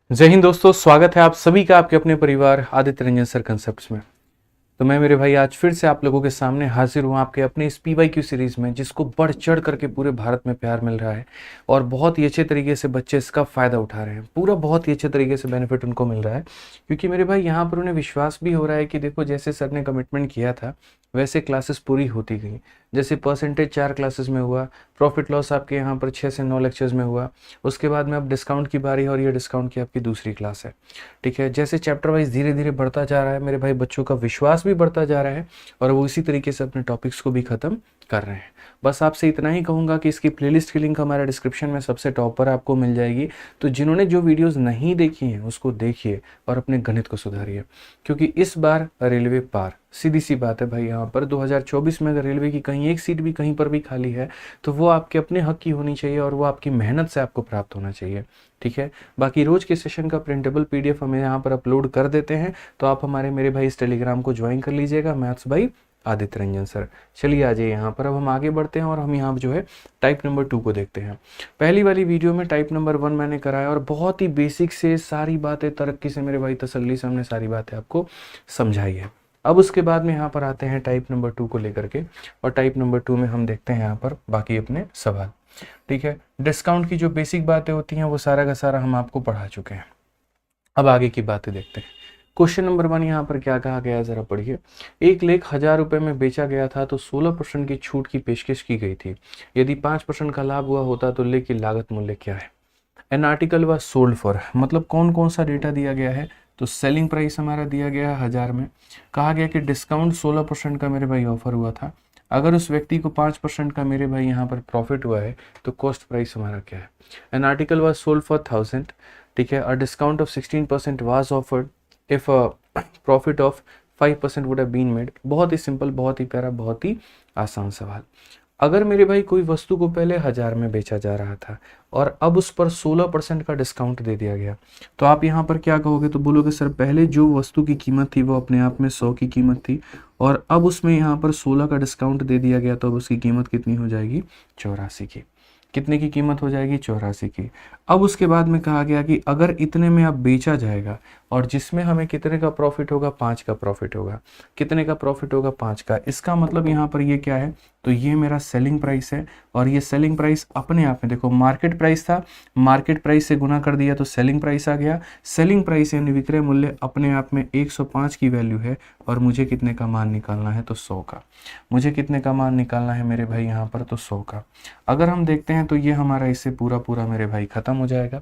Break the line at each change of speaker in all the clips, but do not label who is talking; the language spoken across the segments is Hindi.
जय हिंद दोस्तों, स्वागत है आप सभी का आपके अपने परिवार आदित्य रंजन सर कंसेप्ट्स में। तो मैं मेरे भाई आज फिर से आप लोगों के सामने हाजिर हुआ आपके अपने इस PYQ सीरीज में, जिसको बढ़ चढ़ करके पूरे भारत में प्यार मिल रहा है और बहुत ही अच्छे तरीके से बच्चे इसका फ़ायदा उठा रहे हैं। पूरा बहुत ही अच्छे तरीके से बेनिफिट उनको मिल रहा है, क्योंकि मेरे भाई यहाँ पर उन्हें विश्वास भी हो रहा है कि देखो, जैसे सर ने कमिटमेंट किया था वैसे क्लासेस पूरी होती गई। जैसे परसेंटेज 4 क्लासेस में हुआ, प्रॉफिट लॉस आपके यहाँ पर 6 से 9 लेक्चर्स में हुआ। उसके बाद में अब डिस्काउंट की बारी है और ये डिस्काउंट की आपकी दूसरी क्लास है। ठीक है, जैसे चैप्टर वाइज धीरे धीरे बढ़ता जा रहा है मेरे भाई, बच्चों का विश्वास भी बढ़ता जा रहा है और वो इसी तरीके से अपने टॉपिक्स को भी ख़त्म कर रहे हैं। बस आपसे इतना ही कहूँगा कि इसकी प्लेलिस्ट की लिंक हमारे डिस्क्रिप्शन में सबसे टॉप पर आपको मिल जाएगी। तो जिन्होंने जो वीडियोस नहीं देखी हैं उसको देखिए और अपने गणित को सुधारिए, क्योंकि इस बार रेलवे पार। सीधी सी बात है भाई, यहाँ पर 2024 में अगर रेलवे की कहीं एक सीट भी कहीं पर भी खाली है तो वो आपके अपने हक की होनी चाहिए और वो आपकी मेहनत से आपको प्राप्त होना चाहिए। ठीक है, बाकी रोज के सेशन का प्रिंटेबल PDF हमें यहाँ पर अपलोड कर देते हैं, तो आप हमारे मेरे भाई इस टेलीग्राम को ज्वाइन कर लीजिएगा, मैथ्स भाई आदित्य रंजन सर। चलिए आ जाइए यहाँ पर, अब हम आगे बढ़ते हैं और हम यहाँ जो है टाइप नंबर 2 को देखते हैं। पहली वाली वीडियो में टाइप नंबर 1 मैंने कराया और बहुत ही बेसिक से सारी बातें तरक्की से मेरे भाई तसल्ली से हमने सारी बातें आपको समझाई है। अब उसके बाद में यहाँ पर आते हैं टाइप नंबर 2 को लेकर के, और टाइप नंबर 2 में हम देखते हैं यहाँ पर बाकी अपने सवाल। ठीक है, डिस्काउंट की जो बेसिक बातें होती हैं वो सारा का सारा हम आपको पढ़ा चुके हैं। अब आगे की बातें देखते हैं। क्वेश्चन नंबर 1 यहाँ पर क्या कहा गया है, जरा पढ़िए। एक लेख 1000 रुपए में बेचा गया था तो 16% की छूट की पेशकश की गई थी। यदि 5% का लाभ हुआ होता तो लेख की लागत मूल्य क्या है? An article was sold for, मतलब कौन कौन सा डेटा दिया गया है? तो सेलिंग प्राइस हमारा दिया गया है 1000 में। कहा गया कि डिस्काउंट 16% का मेरे भाई ऑफर हुआ था। अगर उस व्यक्ति को 5% का मेरे भाई यहाँ पर प्रॉफिट हुआ है तो कॉस्ट प्राइस हमारा क्या है? An article was sold for 1000। ठीक है, a discount of 16% was offered if profit of 5% would have been made. बहुत ही सिंपल, बहुत ही प्यारा, बहुत ही आसान सवाल। अगर मेरे भाई कोई वस्तु को पहले 1000 में बेचा जा रहा था और अब उस पर 16% का डिस्काउंट दे दिया गया, तो आप यहाँ पर क्या कहोगे? तो बोलोगे सर पहले जो वस्तु की कीमत थी वो अपने आप में 100 की कीमत थी और अब उसमें यहाँ पर 16 का डिस्काउंट दे दिया गया, तो अब उसकी कीमत कितनी हो जाएगी? 84 की। कितने की कीमत हो जाएगी? 84 की। अब उसके बाद में कहा गया कि अगर इतने में अब बेचा जाएगा और जिसमें हमें कितने का प्रॉफिट होगा? 5 का प्रॉफिट होगा। कितने का प्रॉफिट होगा? 5 का। इसका मतलब यहाँ पर ये क्या है? तो ये मेरा सेलिंग प्राइस है और ये सेलिंग प्राइस अपने आप में देखो, मार्केट प्राइस था, मार्केट प्राइस से गुना कर दिया तो सेलिंग प्राइस आ गया। सेलिंग प्राइस यानी विक्रय मूल्य अपने आप में 105 की वैल्यू है और मुझे कितने का मान निकालना है? तो 100 का। मुझे कितने का मान निकालना है मेरे भाई यहाँ पर? तो 100 का। अगर हम देखते हैं तो ये हमारा इससे पूरा पूरा मेरे भाई खत्म हो जाएगा।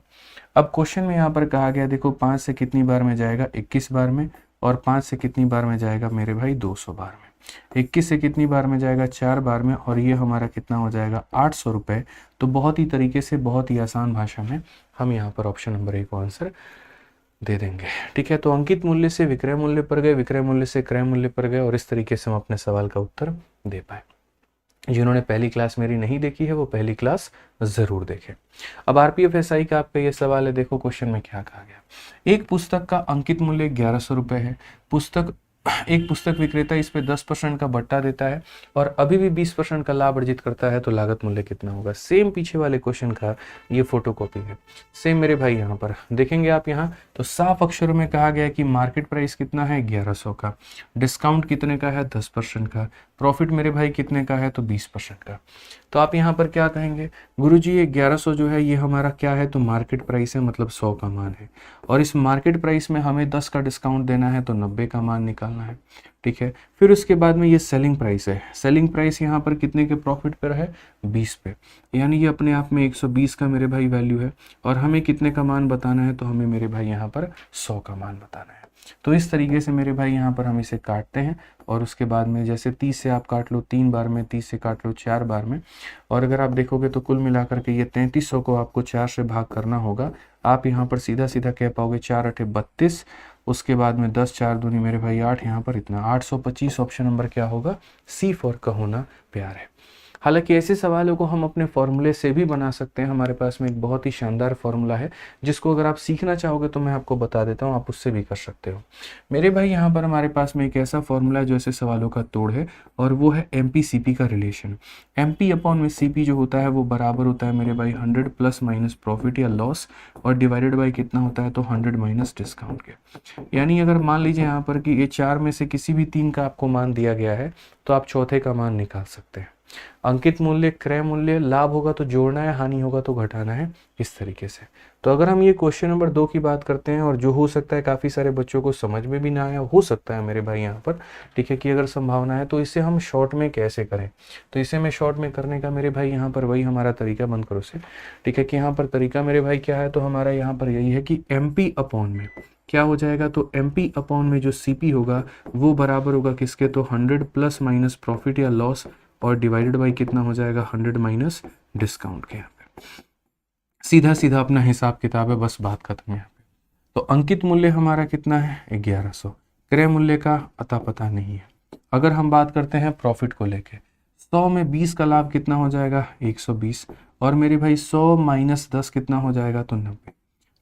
अब क्वेश्चन में यहाँ पर कहा गया, देखो 5 से कितनी बार में जाएगा? 21 बार में। और 5 से कितनी बार में जाएगा मेरे भाई? 200 बार में। 21 से कितनी बार में जाएगा? 4 बार में। और ये हमारा कितना हो जाएगा? 800 रुपये। तो बहुत ही तरीके से, बहुत ही आसान भाषा में हम यहाँ पर ऑप्शन नंबर 1 को आंसर दे देंगे। ठीक है, तो अंकित मूल्य से विक्रय मूल्य पर गए, विक्रय मूल्य से क्रय मूल्य पर गए और इस तरीके से हम अपने सवाल का उत्तर दे पाए। जिन्होंने पहली क्लास मेरी नहीं देखी है वो पहली क्लास जरूर देखें। अब RPFSI का आपका ये सवाल है, देखो क्वेश्चन में क्या कहा गया। एक पुस्तक का अंकित मूल्य 1100 रुपये है। एक पुस्तक विक्रेता इस पे 10% का बट्टा देता है और अभी भी 20% का लाभ अर्जित करता है, तो लागत मूल्य कितना होगा? सेम पीछे वाले क्वेश्चन का ये फोटोकॉपी है। सेम मेरे भाई यहाँ पर देखेंगे आप, यहाँ तो साफ अक्षरों में कहा गया है कि मार्केट प्राइस कितना है? 1100 का। डिस्काउंट कितने का है? 10% का। प्रॉफिट मेरे भाई कितने का है? तो 20% का। तो आप यहाँ पर क्या कहेंगे? गुरुजी ये 1100 जो है ये हमारा क्या है? तो मार्केट प्राइस है, मतलब 100 का मान है। और इस मार्केट प्राइस में हमें 10 का डिस्काउंट देना है तो 90 का मान निकालना है। ठीक है, फिर उसके बाद में ये सेलिंग प्राइस है। सेलिंग प्राइस यहाँ पर कितने के प्रॉफिट पर है? 20 पे। यानी ये अपने आप में 120 का मेरे भाई वैल्यू है और हमें कितने का मान बताना है? तो हमें मेरे भाई यहाँ पर 100 का मान बताना है। तो इस तरीके से मेरे भाई यहाँ पर हम इसे काटते हैं और उसके बाद में जैसे 30 से आप काट लो 3 बार में, 30 से काट लो 4 बार में, और अगर आप देखोगे तो कुल मिलाकर के ये 3300 को आपको 4 से भाग करना होगा। आप यहाँ पर सीधा सीधा कह पाओगे 4 अठे 32, उसके बाद में 10 4 दूनी मेरे भाई 8, यहाँ पर इतना 825। ऑप्शन नंबर क्या होगा? C फॉर कहो ना प्यार है। हालांकि ऐसे सवालों को हम अपने फॉर्मूले से भी बना सकते हैं। हमारे पास में एक बहुत ही शानदार फॉर्मूला है जिसको अगर आप सीखना चाहोगे तो मैं आपको बता देता हूँ, आप उससे भी कर सकते हो। मेरे भाई यहाँ पर हमारे पास में एक ऐसा फॉर्मूला है जो ऐसे सवालों का तोड़ है, और वो है एम पी सी पी का रिलेशन। एम पी अपॉन में सी पी जो होता है वो बराबर होता है मेरे भाई 100 प्लस माइनस प्रॉफिट या लॉस, और डिवाइडेड बाई कितना होता है तो 100 माइनस डिस्काउंट के। यानी अगर मान लीजिए यहाँ पर कि ये चार में से किसी भी तीन का आपको मान दिया गया है तो आप चौथे का मान निकाल सकते हैं। अंकित मूल्य, क्रय मूल्य, लाभ होगा तो जोड़ना है, हानि होगा तो घटाना है, इस तरीके से। तो अगर हम ये क्वेश्चन नंबर 2 की बात करते हैं, और जो हो सकता है काफ़ी सारे बच्चों को समझ में भी ना आया हो सकता है मेरे भाई यहाँ पर, ठीक है, कि अगर संभावना है तो इसे हम शॉर्ट में कैसे करें। तो इसे मैं शॉर्ट में करने का मेरे भाई यहाँ पर वही हमारा तरीका, बंद करो से, ठीक है, कि यहाँ पर तरीका मेरे भाई क्या है, तो हमारा यहाँ पर यही है कि एम पी अपॉन में क्या हो जाएगा, तो एम पी अपॉन में जो सी पी होगा वो बराबर होगा किसके, तो 100 प्लस माइनस प्रॉफिट या लॉस, और डिवाइडेड बाई कितना हो जाएगा 100 माइनस डिस्काउंट के। यहाँ पे सीधा सीधा अपना हिसाब किताब है, बस बात खत्म है यहाँ पे। तो अंकित मूल्य हमारा कितना है 1100, क्रय मूल्य का अता पता नहीं है। अगर हम बात करते हैं प्रॉफिट को लेके, 100 में 20 का लाभ कितना हो जाएगा 120, और मेरे भाई 100 माइनस 10 कितना हो जाएगा तो 90।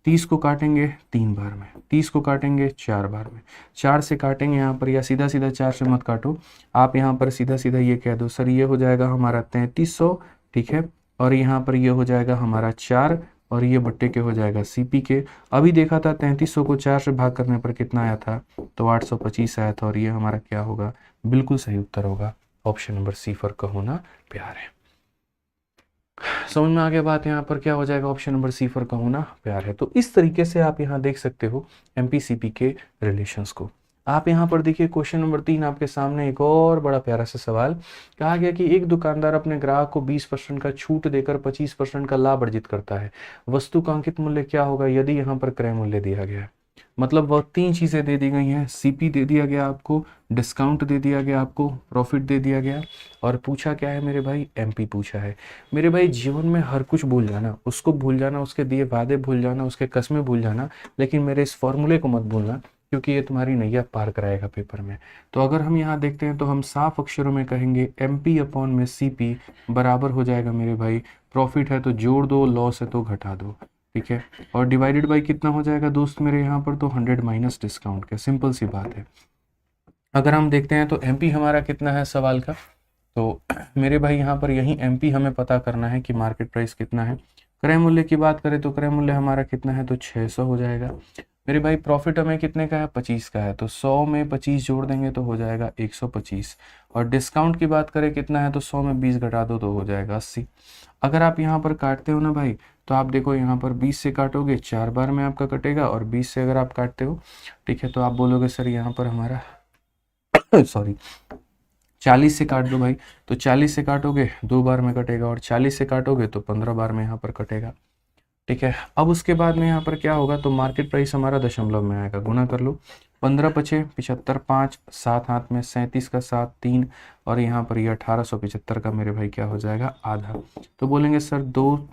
30 को काटेंगे 3 बार में, 30 को काटेंगे 4 बार में, 4 से काटेंगे यहाँ पर, या सीधा सीधा 4 से मत काटो आप, यहाँ पर सीधा सीधा ये कह दो सर ये हो जाएगा हमारा 3300, ठीक है, और यहाँ पर ये हो जाएगा हमारा 4, और ये बट्टे के हो जाएगा सीपी के। अभी देखा था 3300 को 4 से भाग करने पर कितना आया था, तो 825 आया था, और ये हमारा क्या होगा, बिल्कुल सही उत्तर होगा ऑप्शन नंबर सी फॉर कहो ना प्यार है। समझ में आ गया बात, यहाँ पर क्या हो जाएगा ऑप्शन नंबर सी फॉर कहूँ ना प्यार है। तो इस तरीके से आप यहाँ देख सकते हो एमपीसीपी के रिलेशंस को। आप यहाँ पर देखिए क्वेश्चन नंबर 3 आपके सामने एक और बड़ा प्यारा सा सवाल। कहा गया कि एक दुकानदार अपने ग्राहक को 20% का छूट देकर 25% का लाभ अर्जित करता है। वस्तु का अंकित मूल्य क्या होगा यदि यहाँ पर क्रय मूल्य दिया गया है। मतलब वह 3 चीजें दे दी गई हैं, सीपी दे दिया गया आपको, डिस्काउंट दे दिया गया आपको, प्रॉफिट दे दिया गया, और पूछा क्या है मेरे भाई, एमपी पूछा है। मेरे भाई जीवन में हर कुछ भूल जाना, उसको भूल जाना, उसके दिए वादे भूल जाना, उसके कस्में भूल जाना, लेकिन मेरे इस फॉर्मूले को मत भूलना, क्योंकि ये तुम्हारी नैया पार कराएगा पेपर में। तो अगर हम यहाँ देखते हैं तो हम साफ अक्षरों में कहेंगे एम पी अपॉन में सी पी बराबर हो जाएगा मेरे भाई, प्रॉफिट है तो जोड़ दो, लॉस है तो घटा दो, ठीक है, और डिवाइडेड बाई कितना हो जाएगा दोस्त मेरे यहाँ पर, तो 100 माइनस डिस्काउंट का। सिंपल सी बात है। अगर हम देखते हैं तो एमपी हमारा कितना है सवाल का, तो मेरे भाई यहाँ पर यही एमपी हमें पता करना है कि मार्केट प्राइस कितना है। क्रय मूल्य की बात करें तो क्रय मूल्य हमारा कितना है, तो 600 हो जाएगा। मेरे भाई प्रॉफिट हमें कितने का है, 25 का है, तो 100 में 25 जोड़ देंगे तो हो जाएगा 125, और डिस्काउंट की बात करें कितना है, तो 100 में 20 घटा दो तो हो जाएगा 80। अगर आप यहाँ पर काटते हो ना भाई, तो आप देखो यहाँ पर 20 से काटोगे 4 बार में आपका कटेगा, और 20 से अगर आप काटते हो, ठीक है, तो आप बोलोगे सर यहाँ पर हमारा सॉरी 40 से काट दो भाई, तो 40 से काटोगे 2 बार में कटेगा, और 40 से काटोगे तो 15 बार में यहाँ पर कटेगा, ठीक है। अब उसके बाद में यहाँ पर क्या होगा, तो मार्केट प्राइस हमारा दशमलव में आएगा, गुना कर लो, 15 पचे 75, 5 7 हाथ में 37 का 7 3, और यहाँ पर ये 1875 का मेरे भाई क्या हो जाएगा, आधा। तो बोलेंगे सर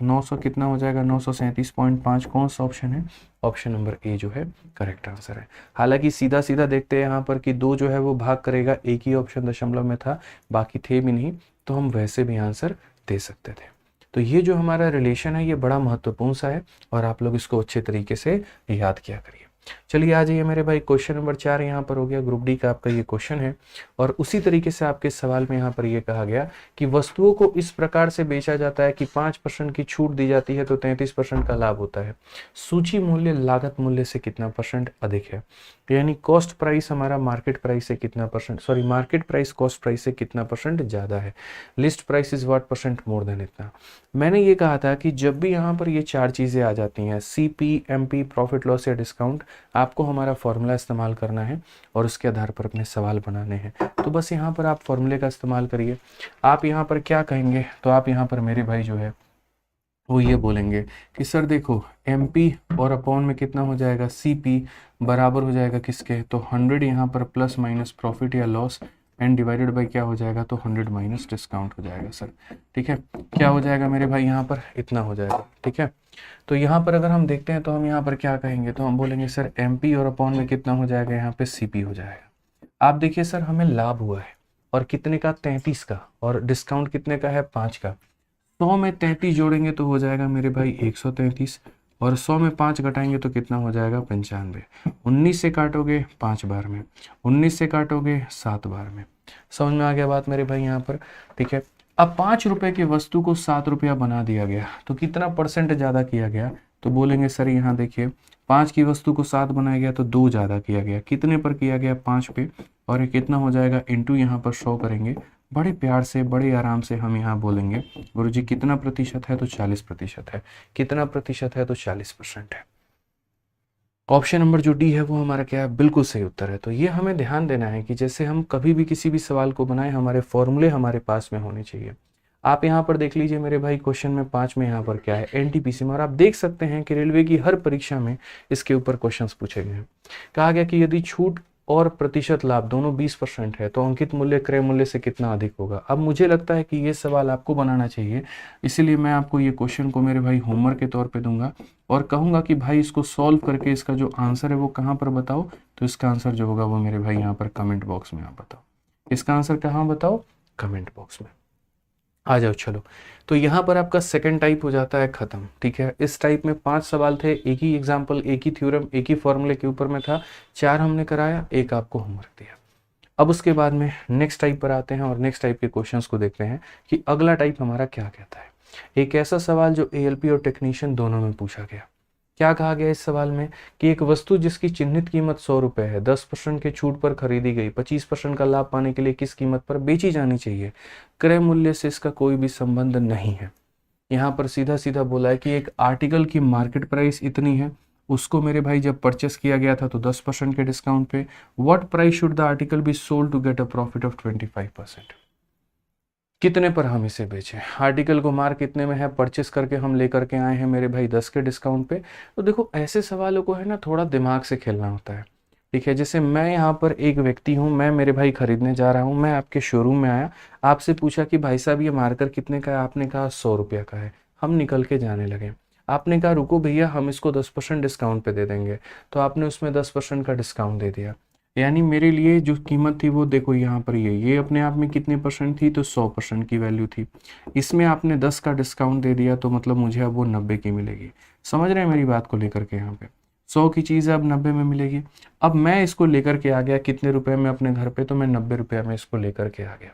900 कितना हो जाएगा, 937.5। कौन सा ऑप्शन है, ऑप्शन नंबर ए जो है करेक्ट आंसर है। हालांकि सीधा सीधा देखते हैं यहाँ पर कि 2 जो है वो भाग करेगा, एक ही ऑप्शन दशमलव में था, बाकी थे भी नहीं, तो हम वैसे भी आंसर दे सकते थे। तो ये जो हमारा रिलेशन है ये बड़ा महत्वपूर्ण सा है, और आप लोग इसको अच्छे तरीके से याद किया करिए। चलिए आ जाइए मेरे भाई, क्वेश्चन नंबर 4 यहाँ पर हो गया, ग्रुप डी का आपका ये क्वेश्चन है, और उसी तरीके से आपके सवाल में यहाँ पर ये कहा गया कि वस्तुओं को इस प्रकार से बेचा जाता है कि 5% की छूट दी जाती है तो 33% का लाभ होता है। सूची मूल्य लागत मूल्य से कितना परसेंट अधिक है, यानी कॉस्ट प्राइस हमारा मार्केट प्राइस से कितना percent, sorry market price cost price से कितना परसेंट ज्यादा है। List price is what percent more than इतना। मैंने ये कहा था कि जब भी यहाँ पर ये 4 चीजें आ जाती हैं, सीपी, एमपी, प्रॉफिट लॉस या डिस्काउंट, आपको हमारा फॉर्मूला इस्तेमाल करना है और उसके आधार पर अपने सवाल बनाने हैं। तो बस यहाँ पर आप फॉर्मूले का इस्तेमाल करिए। आप यहाँ पर क्या कहेंगे, तो आप यहाँ पर मेरे भाई जो है वो ये बोलेंगे कि सर देखो एमपी और अपॉन में कितना हो जाएगा, सीपी बराबर हो जाएगा किसके, तो 100 यहाँ पर प्लस माइनस प्रॉफिट या लॉस एंड डिवाइडेड बाय क्या हो जाएगा, तो 100 माइनस डिस्काउंट हो जाएगा सर, ठीक है। क्या हो जाएगा मेरे भाई, यहाँ पर इतना हो जाएगा, ठीक है। तो यहाँ पर अगर हम देखते हैं तो हम यहाँ पर क्या कहेंगे, तो हम बोलेंगे सर एमपी और अपॉन में कितना हो जाएगा, यहाँ पे सीपी हो जाएगा। आप देखिए सर हमें लाभ हुआ है, और कितने का, 33 का, और डिस्काउंट कितने का है, 5 का। 100 में 33 जोड़ेंगे तो हो जाएगा मेरे भाई 133, और 100 में 5 घटाएंगे तो कितना हो जाएगा, 95। 19 से काटोगे 5 बार में, 19 से काटोगे 7 बार में। समझ में आ गया बात मेरे भाई यहाँ पर, ठीक है। अब 5 रुपए की वस्तु को 7 रुपया बना दिया गया तो कितना परसेंट ज़्यादा किया गया, तो बोलेंगे सर यहाँ देखिए 5 की वस्तु को 7 बनाया गया तो 2 ज़्यादा किया गया, कितने पर किया गया, 5 पे, और ये कितना हो जाएगा इंटू यहाँ पर 100 करेंगे। बड़े प्यार से बड़े आराम से हम यहाँ बोलेंगे गुरुजी कितना प्रतिशत है, तो 40% है। कितना प्रतिशत है, तो 40% है। ऑप्शन नंबर जो डी है वो हमारा क्या है, बिल्कुल सही उत्तर है। तो ये हमें ध्यान देना है कि जैसे हम कभी भी किसी भी सवाल को बनाएं हमारे फॉर्मूले हमारे पास में होने चाहिए। आप यहाँ पर देख लीजिए मेरे भाई क्वेश्चन में 5 में यहाँ पर क्या है, एनटीपीसी में, और आप देख सकते हैं कि रेलवे की हर परीक्षा में इसके ऊपर क्वेश्चंस पूछे गए हैं। कहा गया कि यदि छूट और प्रतिशत लाभ दोनों 20% है तो अंकित मूल्य क्रय मूल्य से कितना अधिक होगा। अब मुझे लगता है कि ये सवाल आपको बनाना चाहिए, इसीलिए मैं आपको ये क्वेश्चन को मेरे भाई होमवर्क के तौर पे दूंगा और कहूंगा कि भाई इसको सॉल्व करके इसका जो आंसर है वो कहाँ पर बताओ। तो इसका आंसर जो होगा वो मेरे भाई यहाँ पर कमेंट बॉक्स में आप बताओ। इसका आंसर कहाँ बताओ, कमेंट बॉक्स में आ जाओ। चलो, तो यहाँ पर आपका सेकंड टाइप हो जाता है खत्म, ठीक है। इस टाइप में 5 सवाल थे, एक ही एग्जाम्पल, एक ही थ्योरम, एक ही फॉर्मूले के ऊपर में था, 4 हमने कराया, 1 आपको होमवर्क दिया। अब उसके बाद में नेक्स्ट टाइप पर आते हैं और नेक्स्ट टाइप के क्वेश्चंस को देखते हैं कि अगला टाइप हमारा क्या कहता है। एक ऐसा सवाल जो एएलपी और टेक्नीशियन दोनों में पूछा गया। क्या कहा गया इस सवाल में कि एक वस्तु जिसकी चिन्हित कीमत 100 रुपए है, 10% के छूट पर खरीदी गई, 25% का लाभ पाने के लिए किस कीमत पर बेची जानी चाहिए। क्रय मूल्य से इसका कोई भी संबंध नहीं है। यहाँ पर सीधा सीधा बोला है कि एक आर्टिकल की मार्केट प्राइस इतनी है, उसको मेरे भाई जब परचेस किया गया था तो 10% के डिस्काउंट पे, what price should the article be sold to get a profit of 25%। कितने पर हम इसे बेचें, आर्टिकल को मार्क कितने में है, परचेस करके हम लेकर के आए हैं मेरे भाई 10 के डिस्काउंट पे। तो देखो ऐसे सवालों को है ना थोड़ा दिमाग से खेलना होता है, ठीक है। जैसे मैं यहाँ पर एक व्यक्ति हूँ, मैं मेरे भाई खरीदने जा रहा हूँ, मैं आपके शोरूम में आया, आपसे पूछा कि भाई साहब ये मार्कर कितने का है, आपने कहा 100 रुपया का है। हम निकल के जाने लगे, आपने कहा रुको भैया हम इसको 10% डिस्काउंट पे दे देंगे, तो आपने उसमें 10% का डिस्काउंट दे दिया। यानी मेरे लिए जो कीमत थी वो देखो यहाँ पर ये अपने आप में कितने परसेंट थी, तो 100% की वैल्यू थी। इसमें आपने 10 का डिस्काउंट दे दिया तो मतलब मुझे अब वो 90 की मिलेगी। समझ रहे हैं मेरी बात को लेकर के, यहाँ पे 100 की चीज़ अब 90 में मिलेगी। अब मैं इसको लेकर के आ गया कितने रुपए में अपने घर पे, तो मैं 90 रुपये में इसको लेकर के आ गया।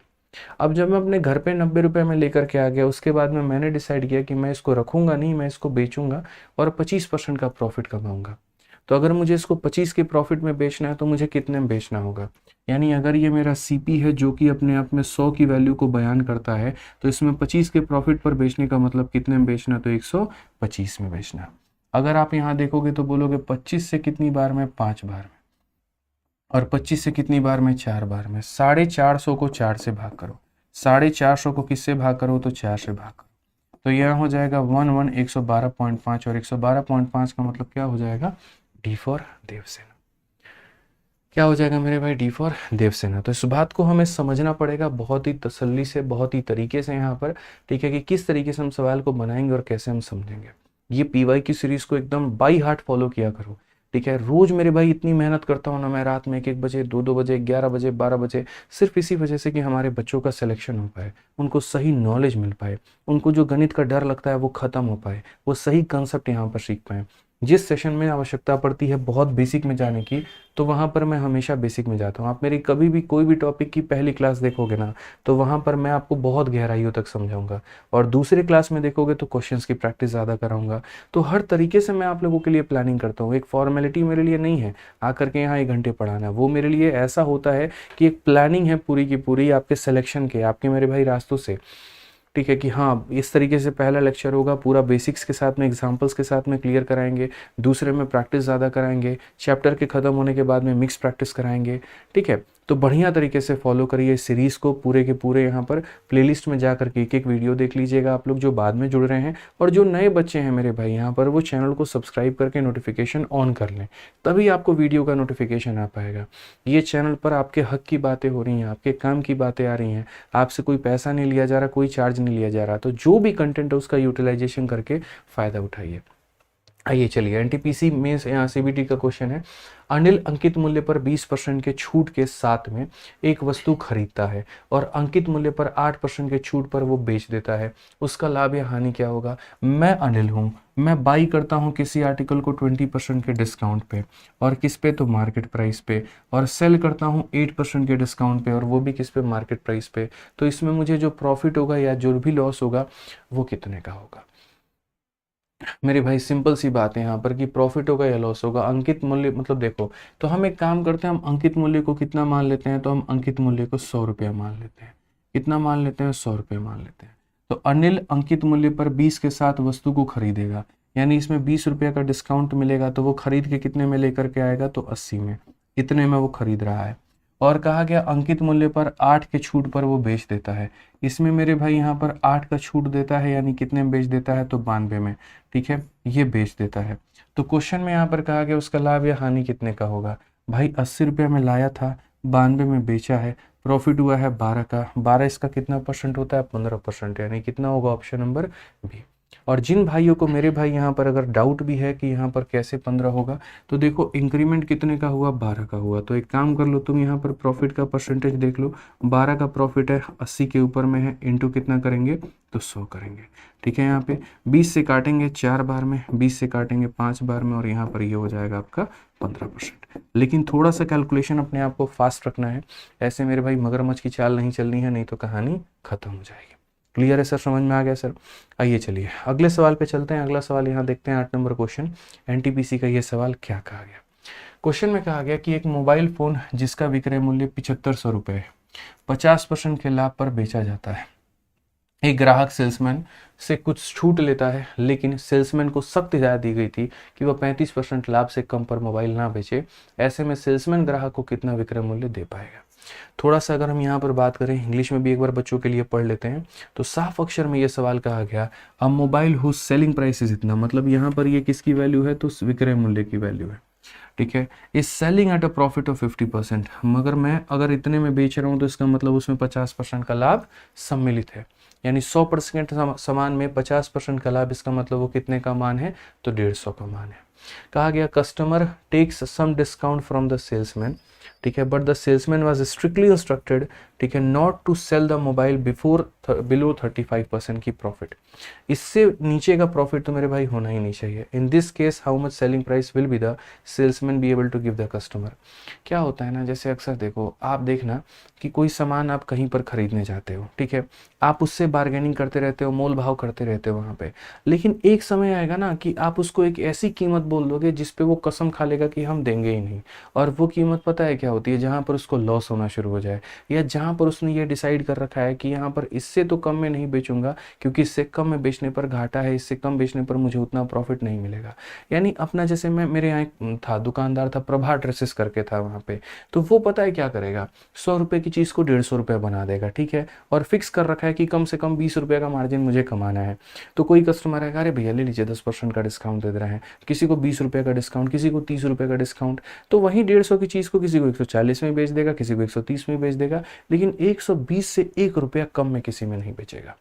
अब जब मैं अपने घर पे 90 रुपये में लेकर के आ गया, उसके बाद में मैंने डिसाइड किया कि मैं इसको रखूंगा नहीं, मैं इसको बेचूंगा और 25% का प्रॉफिट कमाऊंगा। तो अगर मुझे इसको 25 के प्रॉफिट में बेचना है तो मुझे कितने में बेचना होगा। यानी अगर ये मेरा सीपी है जो कि अपने आप में 100 की वैल्यू को बयान करता है, तो इसमें 25 के प्रॉफिट पर बेचने का मतलब कितने में बेचना, तो 125 में बेचना। अगर आप यहाँ देखोगे तो बोलोगे 25 से कितनी बार में, 5 बार में, और 25 से कितनी बार में, 4 बार में। 450 को 4 से भाग करो, 450 को किससे भाग करो, तो 4 से भाग करो, तो यह हो जाएगा 112.5, और 112.5 का मतलब क्या हो जाएगा, डी फॉर देवसेना। क्या हो जाएगा मेरे भाई, डी फॉर देवसेना। तो इस बात को हमें समझना पड़ेगा बहुत ही तसल्ली से, बहुत ही तरीके से यहाँ पर, ठीक है, कि किस तरीके से हम सवाल को बनाएंगे और कैसे हम समझेंगे। ये पीवाई की सीरीज को एकदम बाई हार्ट फॉलो किया करो, ठीक है। रोज मेरे भाई इतनी मेहनत करता हूँ ना मैं, रात में 1-1 बजे, 2-2 बजे, 11 बजे, 12 बजे, सिर्फ इसी वजह से कि हमारे बच्चों का सिलेक्शन हो पाए, उनको सही नॉलेज मिल पाए, उनको जो गणित का डर लगता है वो खत्म हो पाए, वो सही कंसेप्ट यहाँ पर सीख पाए। जिस सेशन में आवश्यकता पड़ती है बहुत बेसिक में जाने की, तो वहाँ पर मैं हमेशा बेसिक में जाता हूँ। आप मेरी कभी भी कोई भी टॉपिक की पहली क्लास देखोगे ना, तो वहाँ पर मैं आपको बहुत गहराइयों तक समझाऊंगा, और दूसरी क्लास में देखोगे तो क्वेश्चंस की प्रैक्टिस ज़्यादा कराऊंगा। तो हर तरीके से मैं आप लोगों के लिए प्लानिंग करता हूँ। एक फॉर्मेलिटी मेरे लिए नहीं है आकर के यहाँ 1 घंटे पढ़ाना, वो मेरे लिए ऐसा होता है कि एक प्लानिंग है पूरी की पूरी आपके सिलेक्शन के, आपके मेरे भाई रास्तों से, ठीक है, कि हाँ इस तरीके से पहला लेक्चर होगा पूरा बेसिक्स के साथ में, एग्जांपल्स के साथ में क्लियर कराएंगे, दूसरे में प्रैक्टिस ज़्यादा कराएंगे, चैप्टर के ख़त्म होने के बाद में मिक्स प्रैक्टिस कराएंगे, ठीक है। तो बढ़िया तरीके से फॉलो करिए सीरीज़ को, पूरे के पूरे यहाँ पर प्लेलिस्ट में जा करके एक वीडियो देख लीजिएगा आप लोग जो बाद में जुड़ रहे हैं, और जो नए बच्चे हैं मेरे भाई यहाँ पर, वो चैनल को सब्सक्राइब करके नोटिफिकेशन ऑन कर लें, तभी आपको वीडियो का नोटिफिकेशन आ पाएगा। ये चैनल पर आपके हक की बातें हो रही हैं, आपके काम की बातें आ रही हैं, आपसे कोई पैसा नहीं लिया जा रहा, कोई चार्ज नहीं लिया जा रहा। तो जो भी कंटेंट है उसका यूटिलाइजेशन करके फ़ायदा उठाइए। आइए चलिए, एनटीपीसी में यहाँ सीबीटी का क्वेश्चन है। अनिल अंकित मूल्य पर 20% के छूट के साथ में एक वस्तु खरीदता है और अंकित मूल्य पर 8% के छूट पर वो बेच देता है। उसका लाभ या हानि क्या होगा? मैं अनिल हूँ, मैं बाई करता हूँ किसी आर्टिकल को 20% के डिस्काउंट पे, और किस पे? तो मार्केट प्राइस पे, और सेल करता हूँ 8% के डिस्काउंट पे, और वो भी किस पे? मार्केट प्राइस पे। तो इसमें मुझे जो प्रॉफिट होगा या जो भी लॉस होगा वो कितने का होगा? मेरे भाई सिंपल सी बात है यहाँ पर कि प्रॉफिट होगा या लॉस होगा। अंकित मूल्य मतलब देखो, तो हम एक काम करते हैं, हम अंकित मूल्य को कितना मान लेते हैं? तो हम अंकित मूल्य को 100 रुपया मान लेते हैं। कितना मान लेते हैं? 100 रुपये मान लेते हैं। तो अनिल अंकित मूल्य पर 20 के साथ वस्तु को खरीदेगा, यानी इसमें 20 रुपये का डिस्काउंट मिलेगा, तो वो खरीद के कितने में लेकर के आएगा? तो 80 में। इतने में वो खरीद रहा है। और कहा गया अंकित मूल्य पर 8 के छूट पर वो बेच देता है। इसमें मेरे भाई यहाँ पर 8 का छूट देता है, यानी कितने में बेच देता है? तो 92 में। ठीक है, ये बेच देता है। तो क्वेश्चन में यहाँ पर कहा गया उसका लाभ या हानि कितने का होगा? भाई 80 रुपये में लाया था, 92 में बेचा है, प्रॉफिट हुआ है 12 का। 12 इसका कितना परसेंट होता है? 15%, यानी कितना होगा? Option number B. और जिन भाइयों को मेरे भाई यहाँ पर अगर डाउट भी है कि यहाँ पर कैसे 15 होगा, तो देखो इंक्रीमेंट कितने का हुआ? 12 का हुआ। तो एक काम कर लो, तुम यहाँ पर प्रॉफिट का परसेंटेज देख लो। 12 का प्रॉफिट है, 80 के ऊपर में है, इंटू कितना करेंगे? तो 100 करेंगे। ठीक है, यहाँ पे 20 से काटेंगे 4 बार में, 20 से काटेंगे 5 बार में, और यहाँ पर ये हो जाएगा आपका 15%। लेकिन थोड़ा सा कैलकुलेशन अपने आप को फास्ट रखना है, ऐसे मेरे भाई मगरमच्छ की चाल नहीं चलनी है, नहीं तो कहानी खत्म हो जाएगी। क्लियर है सर? समझ में आ गया सर? आइए चलिए अगले सवाल पे चलते हैं। अगला सवाल यहाँ देखते हैं, 8 नंबर क्वेश्चन। एनटीपीसी का ये सवाल क्या कहा गया? क्वेश्चन में कहा गया कि एक मोबाइल फोन जिसका विक्रय मूल्य 7500 रुपये है, 50% के लाभ पर बेचा जाता है। एक ग्राहक सेल्समैन से कुछ छूट लेता है, लेकिन सेल्समैन को सख्त हिदायत दी गई थी कि वह 35% लाभ से कम पर मोबाइल ना बेचे। ऐसे में सेल्समैन ग्राहक को कितना विक्रय मूल्य दे पाएगा? थोड़ा सा अगर हम यहाँ पर बात करें, इंग्लिश में भी एक बार बच्चों के लिए पढ़ लेते हैं। तो साफ अक्षर में ये सवाल कहा गया, a mobile whose selling price is इतना, मतलब यहाँ पर ये किसकी वैल्यू है? तो विक्रय मूल्य की वैल्यू है। ठीक है, is selling at a profit of 50%, मगर मैं अगर इतने में बेच रहा हूँ तो इसका मतलब उसमें 50% का लाभ सम्मिलित है, यानी 100% सामान में 50% का लाभ, इसका मतलब वो कितने का मान है? तो 150 का मान है। कहा गया customer takes some discount from the salesman, ठीक है, but the salesman was strictly instructed, ठीक है, not to sell the mobile below 35% की प्रॉफिट। इससे नीचे का प्रॉफिट तो मेरे भाई होना ही नहीं चाहिए। In this case how much selling price will be the salesman be able to give the customer. क्या होता है ना, जैसे अक्सर देखो, आप देखना कि कोई सामान आप कहीं पर खरीदने जाते हो, ठीक है, आप उससे बार्गेनिंग करते रहते हो, मोल भाव करते रहते हो वहाँ पे, लेकिन एक समय आएगा ना कि आप उसको एक ऐसी कीमत बोल दोगे जिसपे वो कसम खा लेगा कि हम देंगे ही नहीं। और वो कीमत पता है क्या होती है? जहाँ पर उसको लॉस होना शुरू हो जाए, या जहाँ पर उसने ये डिसाइड कर रखा है कि यहाँ पर इससे तो कम में नहीं बेचूंगा, क्योंकि इससे कम में बेचने पर घाटा है, इससे कम बेचने पर मुझे उतना प्रॉफिट नहीं मिलेगा। यानी अपना, जैसे मेरे यहाँ एक था दुकानदार था, प्रभा ड्रेसेस करके था वहाँ पे, तो वो पता है क्या करेगा? 100 रुपये की चीज़ को 150 रुपये बना देगा, ठीक है, और फिक्स कर रखा है कि कम से कम 20 रुपये का मार्जिन मुझे कमाना है। तो कोई कस्टमर आएगा, अरे भैया ले लीजिए 10% का डिस्काउंट दे रहे हैं, किसी को 20 रुपये का डिस्काउंट, किसी को 30 रुपये का डिस्काउंट, तो वहीं 150 की चीज़ को किसी को 140 में बेच देगा, किसी को 130 में बेच देगा, लेकिन 120 से 1 रुपया कम में किसी में नहीं बेचेगा।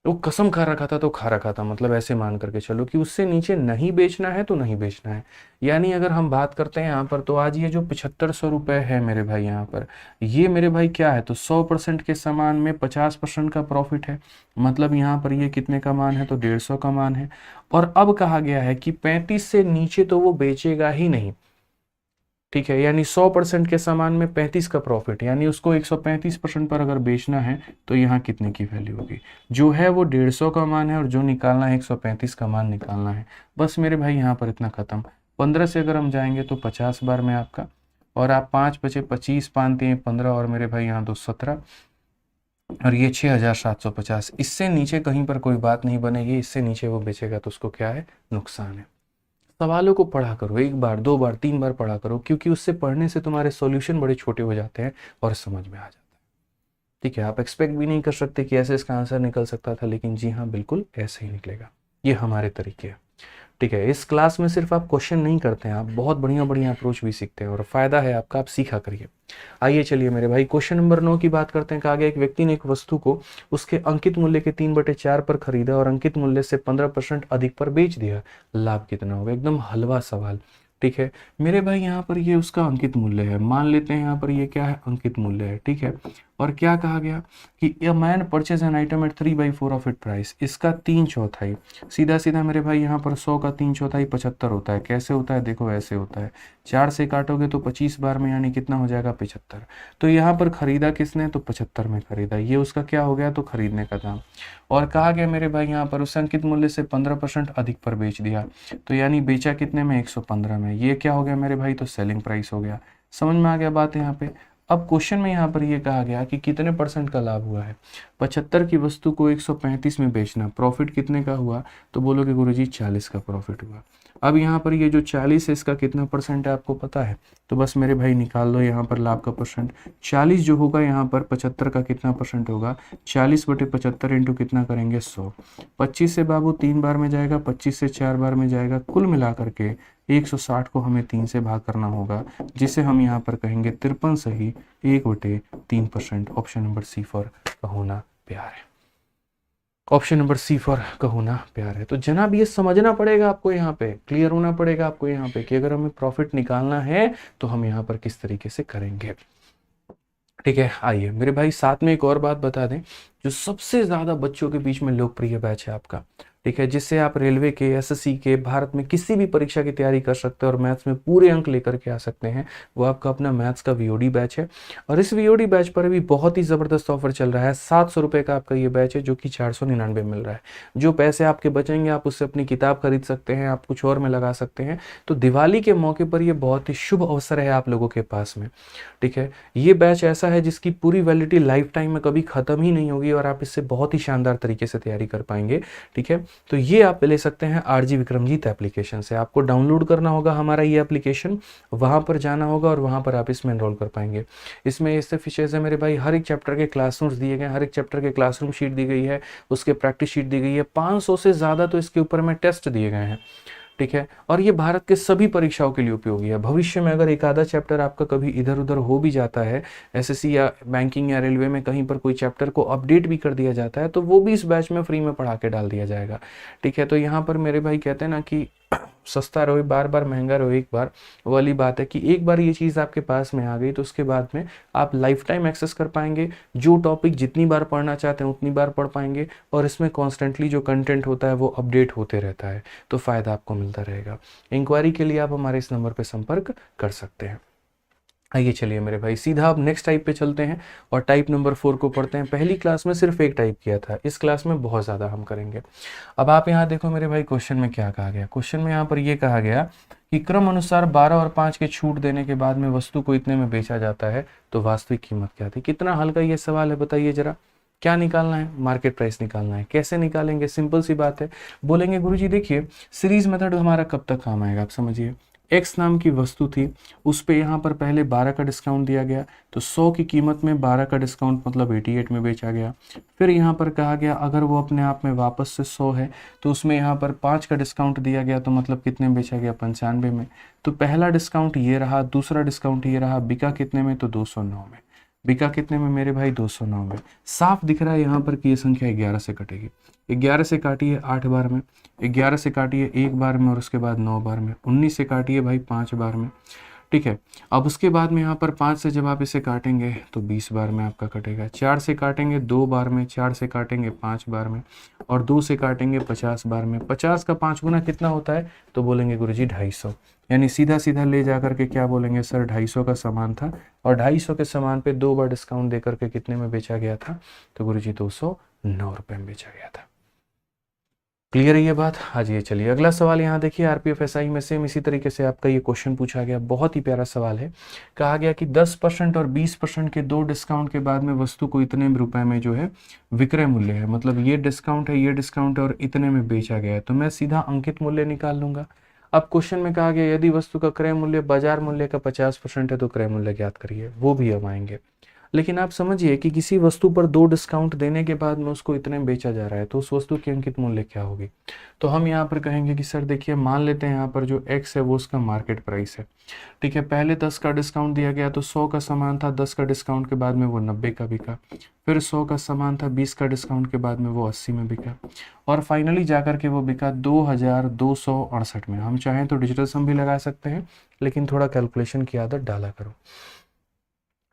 वो कसम खा रखा था तो खा रखा था, मतलब ऐसे मान करके चलो कि उससे नीचे नहीं बेचना है तो नहीं बेचना है। यानी अगर हम बात करते हैं यहाँ पर, तो आज ये जो 7500 रुपये है मेरे भाई यहाँ पर, ये मेरे भाई क्या है? तो 100% के सामान में 50% का प्रॉफिट है, मतलब यहाँ पर ये कितने का मान है? तो 150 का मान है। और अब कहा गया है कि 35 से नीचे तो वो बेचेगा ही नहीं, ठीक है, यानी 100% के सामान में 35 का प्रॉफिट, यानी उसको 135% पर अगर बेचना है तो यहाँ कितने की वैल्यू होगी? जो है वो 150 का मान है, और जो निकालना है 135 का मान निकालना है। बस मेरे भाई यहाँ पर इतना खत्म। 15 से अगर हम जाएंगे तो 50 बार में आपका, और आप 5 बचे 25, 5 3 15, और मेरे भाई यहाँ तो 17, और ये 6750। इससे नीचे कहीं पर कोई बात नहीं बनेगी, इससे नीचे वो बेचेगा तो उसको क्या है? नुकसान है। सवालों को पढ़ा करो, एक बार, दो बार, तीन बार पढ़ा करो, क्योंकि उससे पढ़ने से तुम्हारे सॉल्यूशन बड़े छोटे हो जाते हैं और समझ में आ जाता है। ठीक है, आप एक्सपेक्ट भी नहीं कर सकते कि ऐसे इसका आंसर निकल सकता था, लेकिन जी हाँ, बिल्कुल ऐसे ही निकलेगा। ये हमारे तरीके हैं। ठीक है, इस क्लास में सिर्फ आप क्वेश्चन नहीं करते हैं, आप बहुत बढ़िया बढ़िया अप्रोच भी सीखते हैं और फायदा है आपका, आप सीखा करिए। आइए चलिए मेरे भाई क्वेश्चन नंबर 9 की बात करते हैं। कहा गया एक व्यक्ति ने एक वस्तु को उसके अंकित मूल्य के 3/4 पर खरीदा और अंकित मूल्य से 15% अधिक पर बेच दिया, लाभ कितना होगा? एकदम हलवा सवाल। ठीक है मेरे भाई, यहाँ पर ये उसका अंकित मूल्य है, मान लेते हैं यहाँ पर ये क्या है, अंकित मूल्य है। ठीक है, और क्या कहा गया कि a man purchase an item at 3/4 of it price, इसका 3/4, सीधा सीधा मेरे भाई यहाँ पर 100 का 3/4 75 होता है। कैसे होता है? देखो ऐसे होता है, 4 से काटोगे तो 25 बार में, यानी कितना हो जाएगा? 75। तो यहाँ पर खरीदा किसने? तो 75 में खरीदा, ये उसका क्या हो गया? तो खरीदने का दाम। और कहा गया मेरे भाई यहाँ पर उस अंकित मूल्य से 15% अधिक पर बेच दिया, तो यानी बेचा कितने में? 115 में। ये क्या हो गया मेरे भाई? तो सेलिंग प्राइस हो गया। समझ में आ गया बात यहाँ पे? अब क्वेश्चन में यहाँ पर ये कहा गया कि कितने परसेंट का लाभ हुआ है। 75 की वस्तु को 135 में बेचना, प्रॉफिट कितने का हुआ? तो बोलोगे गुरुजी 40 का प्रॉफिट हुआ। अब यहाँ पर ये जो 40 है इसका कितना परसेंट है आपको पता है? तो बस मेरे भाई निकाल लो यहाँ पर लाभ का परसेंट। 40 जो होगा यहाँ पर 75 का कितना परसेंट होगा? 40/75 इंटू कितना करेंगे? 100। 25 से बाबू 3 बार में जाएगा, 25 से 4 बार में जाएगा, कुल मिला करके 160 को हमें 3 से भाग करना होगा, जिसे हम यहाँ पर कहेंगे 53 सही 1/3%। ऑप्शन नंबर सी फॉर कहोना प्यार है। ऑप्शन नंबर सी फॉर कहोना प्यार है। तो जनाब ये समझना पड़ेगा आपको, यहाँ पे क्लियर होना पड़ेगा आपको यहाँ पे कि अगर हमें प्रॉफिट निकालना है तो हम यहाँ पर किस तरीके से करेंगे। ठीक है, आइए मेरे भाई साथ में एक और बात बता दें, जो सबसे ज्यादा बच्चों के बीच में लोकप्रिय बैच है आपका, ठीक है, जिससे आप रेलवे के, एसएससी के, भारत में किसी भी परीक्षा की तैयारी कर सकते हैं और मैथ्स में पूरे अंक लेकर के आ सकते हैं, वो आपका अपना मैथ्स का वीओडी बैच है। और इस वीओडी बैच पर भी बहुत ही ज़बरदस्त ऑफर चल रहा है। 700 रुपये का आपका ये बैच है, जो कि 499 मिल रहा है। जो पैसे आपके बचेंगे आप उससे अपनी किताब खरीद सकते हैं, आप कुछ और में लगा सकते हैं। तो दिवाली के मौके पर ये बहुत ही शुभ अवसर है आप लोगों के पास में। ठीक है, ये बैच ऐसा है जिसकी पूरी वैलिडिटी लाइफ टाइम में कभी ख़त्म ही नहीं होगी और आप इससे बहुत ही शानदार तरीके से तैयारी कर पाएंगे। ठीक है, तो ये आप ले सकते हैं आरजी विक्रमजीत एप्लीकेशन से। आपको डाउनलोड करना होगा हमारा ये एप्लीकेशन, वहां पर जाना होगा और वहां पर आप इसमें एनरोल कर पाएंगे। इसमें इससे फीचर्स है मेरे भाई, हर एक चैप्टर के क्लासरूम्स दिए गए हैं, हर एक चैप्टर के क्लासरूम शीट दी गई है, उसके प्रैक्टिस शीट दी गई है, 500 से ज़्यादा तो इसके ऊपर में टेस्ट दिए गए हैं। ठीक है, और ये भारत के सभी परीक्षाओं के लिए उपयोगी है। भविष्य में अगर एक आधा चैप्टर आपका कभी इधर उधर हो भी जाता है, एसएससी या बैंकिंग या रेलवे में कहीं पर कोई चैप्टर को अपडेट भी कर दिया जाता है, तो वो भी इस बैच में फ्री में पढ़ा के डाल दिया जाएगा। ठीक है, तो यहाँ पर मेरे भाई कहते हैं ना कि सस्ता रहो बार बार, महंगा रहो एक बार, वो वाली बात है कि एक बार ये चीज़ आपके पास में आ गई तो उसके बाद में आप लाइफ टाइम एक्सेस कर पाएंगे। जो टॉपिक जितनी बार पढ़ना चाहते हैं उतनी बार पढ़ पाएंगे और इसमें कॉन्स्टेंटली जो कंटेंट होता है वो अपडेट होते रहता है, तो फ़ायदा आपको मिलता रहेगा। इंक्वायरी के लिए आप हमारे इस नंबर पर संपर्क कर सकते हैं। आइए चलिए मेरे भाई सीधा अब नेक्स्ट टाइप पे चलते हैं और टाइप नंबर 4 को पढ़ते हैं। पहली क्लास में सिर्फ एक टाइप किया था, इस क्लास में बहुत ज़्यादा हम करेंगे। अब आप यहाँ देखो मेरे भाई, क्वेश्चन में क्या कहा गया। क्वेश्चन में यहाँ पर ये कहा गया कि क्रम अनुसार 12 और 5 के छूट देने के बाद में वस्तु को इतने में बेचा जाता है, तो वास्तविक कीमत क्या थी? कितना हल्का ये सवाल है, बताइए जरा। क्या निकालना है? मार्केट प्राइस निकालना है। कैसे निकालेंगे? सिंपल सी बात है, बोलेंगे गुरुजी देखिए सीरीज मेथड हमारा कब तक काम आएगा, आप समझिए। एक्स नाम की वस्तु थी, उस पे यहाँ पर पहले 12 का डिस्काउंट दिया गया, तो 100 की कीमत में 12 का डिस्काउंट मतलब 88 में बेचा गया। फिर यहाँ पर कहा गया अगर वो अपने आप में वापस से 100 है तो उसमें यहाँ पर 5 का डिस्काउंट दिया गया, तो मतलब कितने में बेचा गया? 95 में। तो पहला डिस्काउंट ये रहा, दूसरा डिस्काउंट ये रहा, बिका कितने में? तो 209 में। बिका कितने में मेरे भाई? 209 में। साफ दिख रहा है यहाँ पर कि ये संख्या 11 से कटेगी। 11 से काटिए 8 बार में, 11 से काटिए 1 बार में और उसके बाद 9 बार में, 19 से काटिए भाई 5 बार में। ठीक है, अब उसके बाद में यहाँ पर 5 से जब आप इसे काटेंगे तो 20 बार में आपका कटेगा। 4 से काटेंगे 2 बार में, 4 से काटेंगे 5 बार में और 2 से काटेंगे 50 बार में। 50 का 5 गुना कितना होता है? तो बोलेंगे गुरुजी 250। यानी सीधा सीधा ले जा करके क्या बोलेंगे सर, 250 का सामान था और 250 के सामान पे 2 बार डिस्काउंट दे करके कितने में बेचा गया था? तो गुरुजी 209 रुपये में बेचा गया था। क्लियर है ये बात? हाँ जी, चलिए अगला सवाल यहाँ देखिए। आरपीएफ एसआई में सेम इसी तरीके से आपका ये क्वेश्चन पूछा गया, बहुत ही प्यारा सवाल है। कहा गया कि 10% और 20% के 2 डिस्काउंट के बाद में वस्तु को इतने रुपए में जो है विक्रय मूल्य है, मतलब ये डिस्काउंट है, ये डिस्काउंट है और इतने में बेचा गया है, तो मैं सीधा अंकित मूल्य निकाल लूंगा। अब क्वेश्चन में कहा गया यदि वस्तु का क्रय मूल्य बाजार मूल्य का 50% है तो क्रय मूल्य ज्ञात करिए, वो भी हम आएंगे। लेकिन आप समझिए कि किसी वस्तु पर 2 डिस्काउंट देने के बाद में उसको इतने में बेचा जा रहा है, तो उस वस्तु की अंकित मूल्य क्या होगी? तो हम यहाँ पर कहेंगे कि सर देखिए, मान लेते हैं यहाँ पर जो x है वो उसका मार्केट प्राइस है, ठीक है। पहले 10 का डिस्काउंट दिया गया तो 100 का सामान था, 10 का डिस्काउंट के बाद में वो 90 का बिका। फिर 100 का सामान था, 20 का डिस्काउंट के बाद में वो 80 में बिका, और फाइनली जाकर के वो बिका 2268 में। हम चाहें तो डिजिटल सम भी लगा सकते हैं, लेकिन थोड़ा कैलकुलेशन की आदत डाला करो।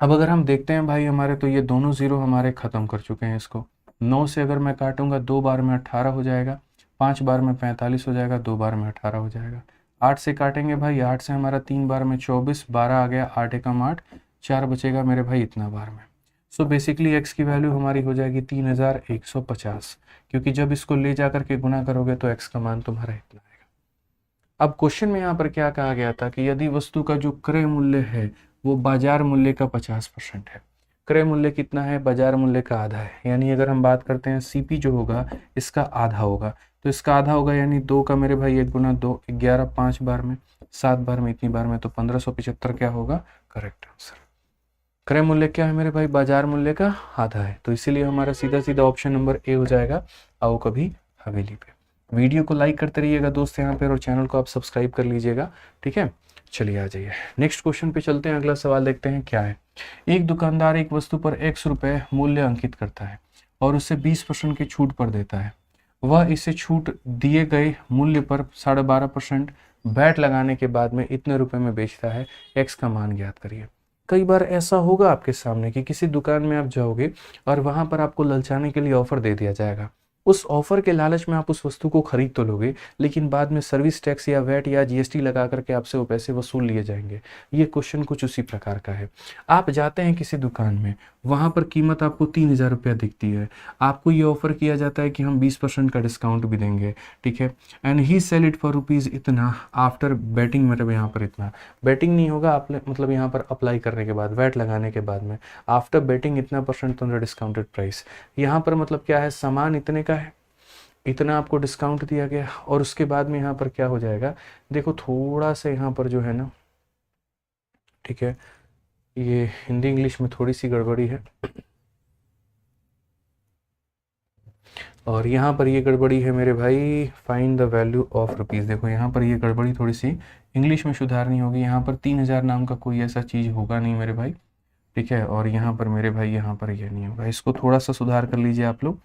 अब अगर हम देखते हैं भाई हमारे, तो ये दोनों जीरो हमारे ख़त्म कर चुके हैं इसको। 9 से अगर मैं काटूंगा 2 बार में 18 हो जाएगा, 5 बार में 45 हो जाएगा, 2 बार में 18 हो जाएगा। 8 से काटेंगे भाई, 8 से हमारा 3 बार में 24, 12 आ गया, 8 एकम 8, 4 बचेगा मेरे भाई इतना बार में। सो बेसिकली एक्स की वैल्यू हमारी हो जाएगी 3150, क्योंकि जब इसको ले जा करके गुना करोगे तो एक्स का मान तुम्हारा इतना आएगा। अब क्वेश्चन में यहाँ पर क्या कहा गया था कि यदि वस्तु का जो क्रय मूल्य है वो बाजार मूल्य का 50% है। क्रय मूल्य कितना है? बाजार मूल्य का आधा है। यानी अगर हम बात करते हैं सीपी जो होगा इसका आधा होगा, तो इसका आधा होगा यानी 2 का मेरे भाई 1 गुना 2, 11, 5 बार में, 7 बार में, इतनी बार में, तो 1575 क्या होगा करेक्ट आंसर। क्रय मूल्य क्या है मेरे भाई? बाजार मूल्य का आधा है, तो इसीलिए हमारा सीधा सीधा ऑप्शन नंबर ए हो जाएगा। आओ कभी हवेली पे। वीडियो को लाइक करते रहिएगा दोस्त यहाँ पे, और चैनल को आप सब्सक्राइब कर लीजिएगा, ठीक है। चलिए आ जाइए नेक्स्ट क्वेश्चन पे चलते हैं। अगला सवाल देखते हैं क्या है। एक दुकानदार एक वस्तु पर x रुपए मूल्य अंकित करता है और उसे 20% की छूट पर देता है। वह इसे छूट दिए गए मूल्य पर 12.5% वैट लगाने के बाद में इतने रुपए में बेचता है। x का मान ज्ञात करिए। कई बार ऐसा होगा आपके सामने कि किसी दुकान में आप जाओगे और वहां पर आपको ललचाने के लिए ऑफर दे दिया जाएगा। उस ऑफर के लालच में आप उस वस्तु को खरीद तो लोगे, लेकिन बाद में सर्विस टैक्स या वैट या जीएसटी लगा करके आपसे वो पैसे वसूल लिए जाएंगे। ये क्वेश्चन कुछ उसी प्रकार का है। आप जाते हैं किसी दुकान में, वहां पर कीमत आपको 3000 रुपया दिखती है, आपको ये ऑफर किया जाता है कि हम 20% का डिस्काउंट भी देंगे, ठीक है। And he sell it for rupees इतना आफ्टर बेटिंग, मतलब यहाँ पर इतना बेटिंग नहीं होगा, आप मतलब यहाँ पर अप्लाई करने के बाद, वैट लगाने के बाद में, आफ्टर बेटिंग इतना percent on the discounted price. यहाँ पर मतलब क्या है, सामान इतने का है, इतना आपको डिस्काउंट दिया गया, और उसके बाद में यहाँ पर क्या हो जाएगा, देखो थोड़ा सा यहाँ पर जो है ना, ठीक है, ये हिंदी इंग्लिश में थोड़ी सी गड़बड़ी है, और यहाँ पर ये गड़बड़ी है मेरे भाई, find the value of rupees. देखो यहाँ पर ये गड़बड़ी थोड़ी सी इंग्लिश में सुधारनी होगी। यहाँ पर 3000 नाम का कोई ऐसा चीज़ होगा नहीं मेरे भाई, ठीक है। और यहाँ पर मेरे भाई यहाँ पर ये नहीं होगा, इसको थोड़ा सा सुधार कर लीजिए आप लोग।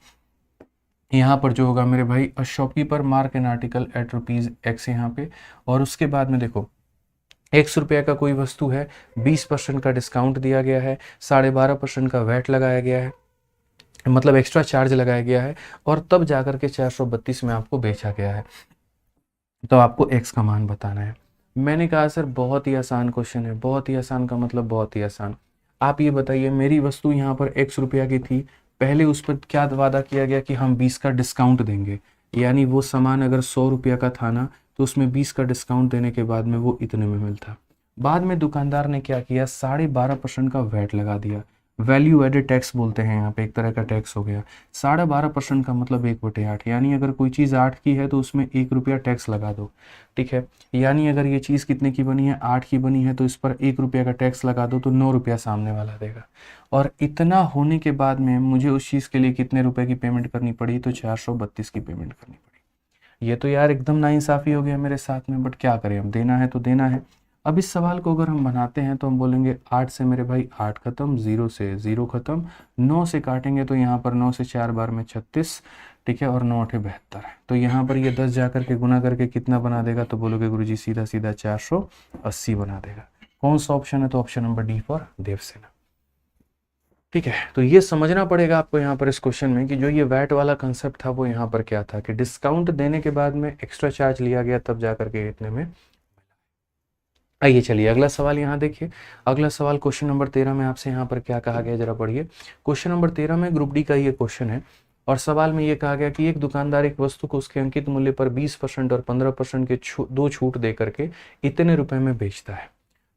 यहाँ पर जो होगा मेरे भाई, a shopkeeper mark an article at rupees X यहाँ पे, और उसके बाद में देखो x रुपये का कोई वस्तु है, 20% का डिस्काउंट दिया गया है, 12.5% का वैट लगाया गया है, मतलब एक्स्ट्रा चार्ज लगाया गया है, और तब जाकर के 432 में आपको बेचा गया है। तो आपको x का मान बताना है। मैंने कहा सर बहुत ही आसान क्वेश्चन है। बहुत ही आसान का मतलब बहुत ही आसान। आप ये बताइए, मेरी वस्तु यहाँ पर x रुपया की थी, पहले उस पर क्या वादा किया गया कि हम 20 का डिस्काउंट देंगे, यानी वो सामान अगर 100 रुपया का था ना, तो उसमें 20 का डिस्काउंट देने के बाद में वो इतने में मिलता। बाद में दुकानदार ने क्या किया, 12.5% का वैट लगा दिया। वैल्यू एडेड टैक्स बोलते हैं यहाँ पे, एक तरह का टैक्स हो गया। 12.5% का मतलब 1/8, यानी अगर कोई चीज़ 8 की है तो उसमें 1 रुपया टैक्स लगा दो, ठीक है। यानी अगर ये चीज़ कितने की बनी है, 8 की बनी है, तो इस पर 1 रुपया का टैक्स लगा दो तो 9 रुपया सामने वाला देगा। और इतना होने के बाद में मुझे उस चीज़ के लिए कितने रुपए की पेमेंट करनी पड़ी, तो 432 की पेमेंट करनी पड़ी। ये तो यार एकदम नाइंसाफ़ी हो गया मेरे साथ में, बट क्या करें, हम देना है तो देना है। अब इस सवाल को अगर हम बनाते हैं तो हम बोलेंगे 8 से मेरे भाई 8 खत्म, 0 से 0 खत्म, 9 से काटेंगे तो यहाँ पर 9 से 4 बार में 36, ठीक है, और 9 8 72। तो यहाँ पर ये 10 जा करके गुना करके कितना बना देगा, तो बोलोगे गुरुजी सीधा सीधा 480 बना देगा। कौन सा ऑप्शन है, तो option number D for Devsena, ठीक है। तो ये समझना पड़ेगा आपको यहाँ पर इस क्वेश्चन में कि जो ये वैट वाला कंसेप्ट था वो यहाँ पर क्या था, कि डिस्काउंट देने के बाद में एक्स्ट्रा चार्ज लिया गया, तब जा करके इतने में। आइए चलिए अगला सवाल यहाँ देखिए। अगला सवाल क्वेश्चन नंबर 13 में आपसे यहाँ पर क्या कहा गया, जरा पढ़िए। क्वेश्चन नंबर 13 में ग्रुप डी का ये क्वेश्चन है, और सवाल में ये कहा गया कि एक दुकानदार एक वस्तु को उसके अंकित मूल्य पर 20% और 15% के दो छूट दे करके इतने रुपए में बेचता है,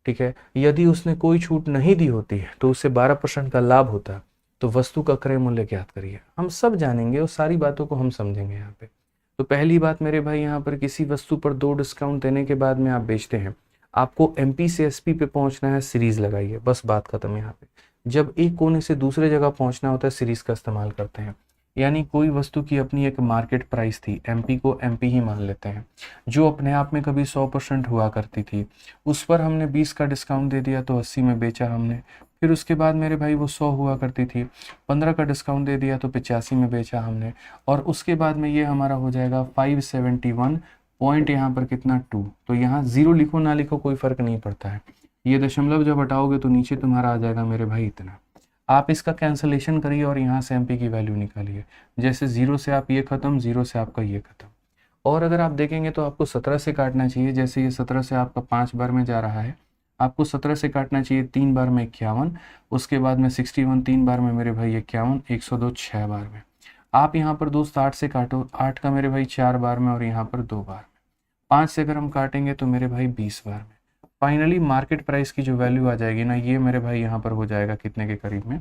ठीक है। यदि उसने कोई छूट नहीं दी होती है तो उसे 12% का लाभ होता, तो वस्तु का क्रय मूल्य ज्ञात करिए। हम सब जानेंगे और सारी बातों को हम समझेंगे यहाँ पे। तो पहली बात मेरे भाई, यहाँ पर किसी वस्तु पर 2 डिस्काउंट देने के बाद में आप बेचते हैं, आपको एमपी से एसपी पे पहुंचना है, सीरीज लगाइए, बस बात खत्म। यहाँ पे जब एक कोने से दूसरे जगह पहुंचना होता है सीरीज का इस्तेमाल करते हैं। यानी कोई वस्तु की अपनी एक मार्केट प्राइस थी, एमपी को एमपी ही मान लेते हैं, जो अपने आप में कभी 100% हुआ करती थी, उस पर हमने 20 का डिस्काउंट दे दिया तो 80 में बेचा हमने। फिर उसके बाद मेरे भाई वो 100 हुआ करती थी, 15 का डिस्काउंट दे दिया तो 85 में बेचा हमने। और उसके बाद में ये हमारा हो जाएगा 571 पॉइंट, यहाँ पर कितना 2, तो यहाँ जीरो लिखो ना लिखो कोई फर्क नहीं पड़ता है। ये दशमलव जब हटाओगे तो नीचे तुम्हारा आ जाएगा मेरे भाई इतना। आप इसका कैंसलेशन करिए और यहाँ से एमपी की वैल्यू निकालिए। जैसे जीरो से आप ये खत्म, जीरो से आपका ये खत्म। और अगर आप देखेंगे तो आपको 17 से काटना चाहिए। जैसे ये 17 से आपका 5 बार में जा रहा है, आपको 17 से काटना चाहिए 3 बार में 51, उसके बाद में 61 3 बार में मेरे भाई 51, 102 6 बार में। आप यहाँ पर दोस्त 8 से काटो, 8 का मेरे भाई 4 बार में और यहाँ पर 2 बार में। 5 से अगर हम काटेंगे तो मेरे भाई 20 बार में। फाइनली मार्केट प्राइस की जो वैल्यू आ जाएगी ना, ये मेरे भाई यहाँ पर हो जाएगा कितने के करीब में,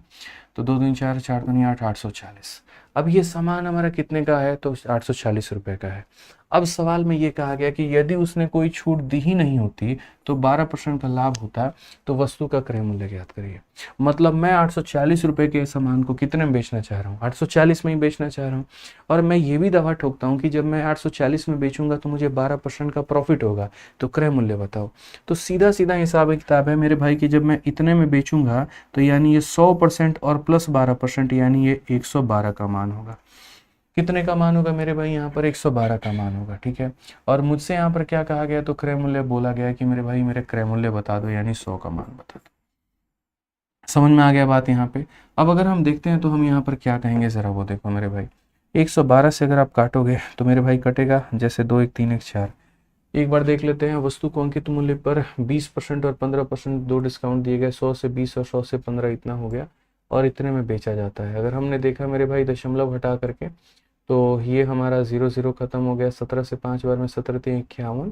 तो 2 दूनी 4, 4 दूनी 8, 840। अब ये सामान हमारा कितने का है, तो 840 रुपये का है। अब सवाल में ये कहा गया कि यदि उसने कोई छूट दी ही नहीं होती तो 12% का लाभ होता, तो वस्तु का क्रय मूल्य ज्ञात करिए। मतलब मैं 840 रुपये के सामान को कितने में बेचना चाह रहा हूँ, 840 में ही बेचना चाह रहा हूँ। और मैं ये भी दावा ठोकता हूँ कि जब मैं 840 में बेचूंगा तो मुझे 12% का प्रॉफिट होगा, तो क्रय मूल्य बताओ। तो सीधा सीधा हिसाब किताब है मेरे भाई कि जब मैं इतने में बेचूंगा तो यानी ये 100% और प्लस 12% यानी ये 112 का मान होगा। कितने का मान होगा मेरे भाई, यहाँ पर 112 का मान होगा। ठीक है, और मुझसे यहाँ पर क्या कहा गया, तो क्रय मूल्य बोला गया कि मेरे भाई मेरे क्रय मूल्य बता दो, यानी 100 का मान बता दो। समझ में आ गया बात यहाँ पे। अब अगर हम देखते हैं तो हम यहाँ पर क्या कहेंगे, जरा वो देखो मेरे भाई। 112 से अगर आप काटोगे तो मेरे भाई कटेगा, जैसे 2 1 3 1 4। एक बार देख लेते हैं, वस्तु को अंकित मूल्य पर 20% और 15% दो डिस्काउंट दिए गए, 100 से 20 और 100 से 15 इतना हो गया, और इतने में बेचा जाता है। अगर हमने देखा मेरे भाई दशमलव हटा करके, तो ये हमारा 0 0 खत्म हो गया। 17 से 5 बार में 17 3 51,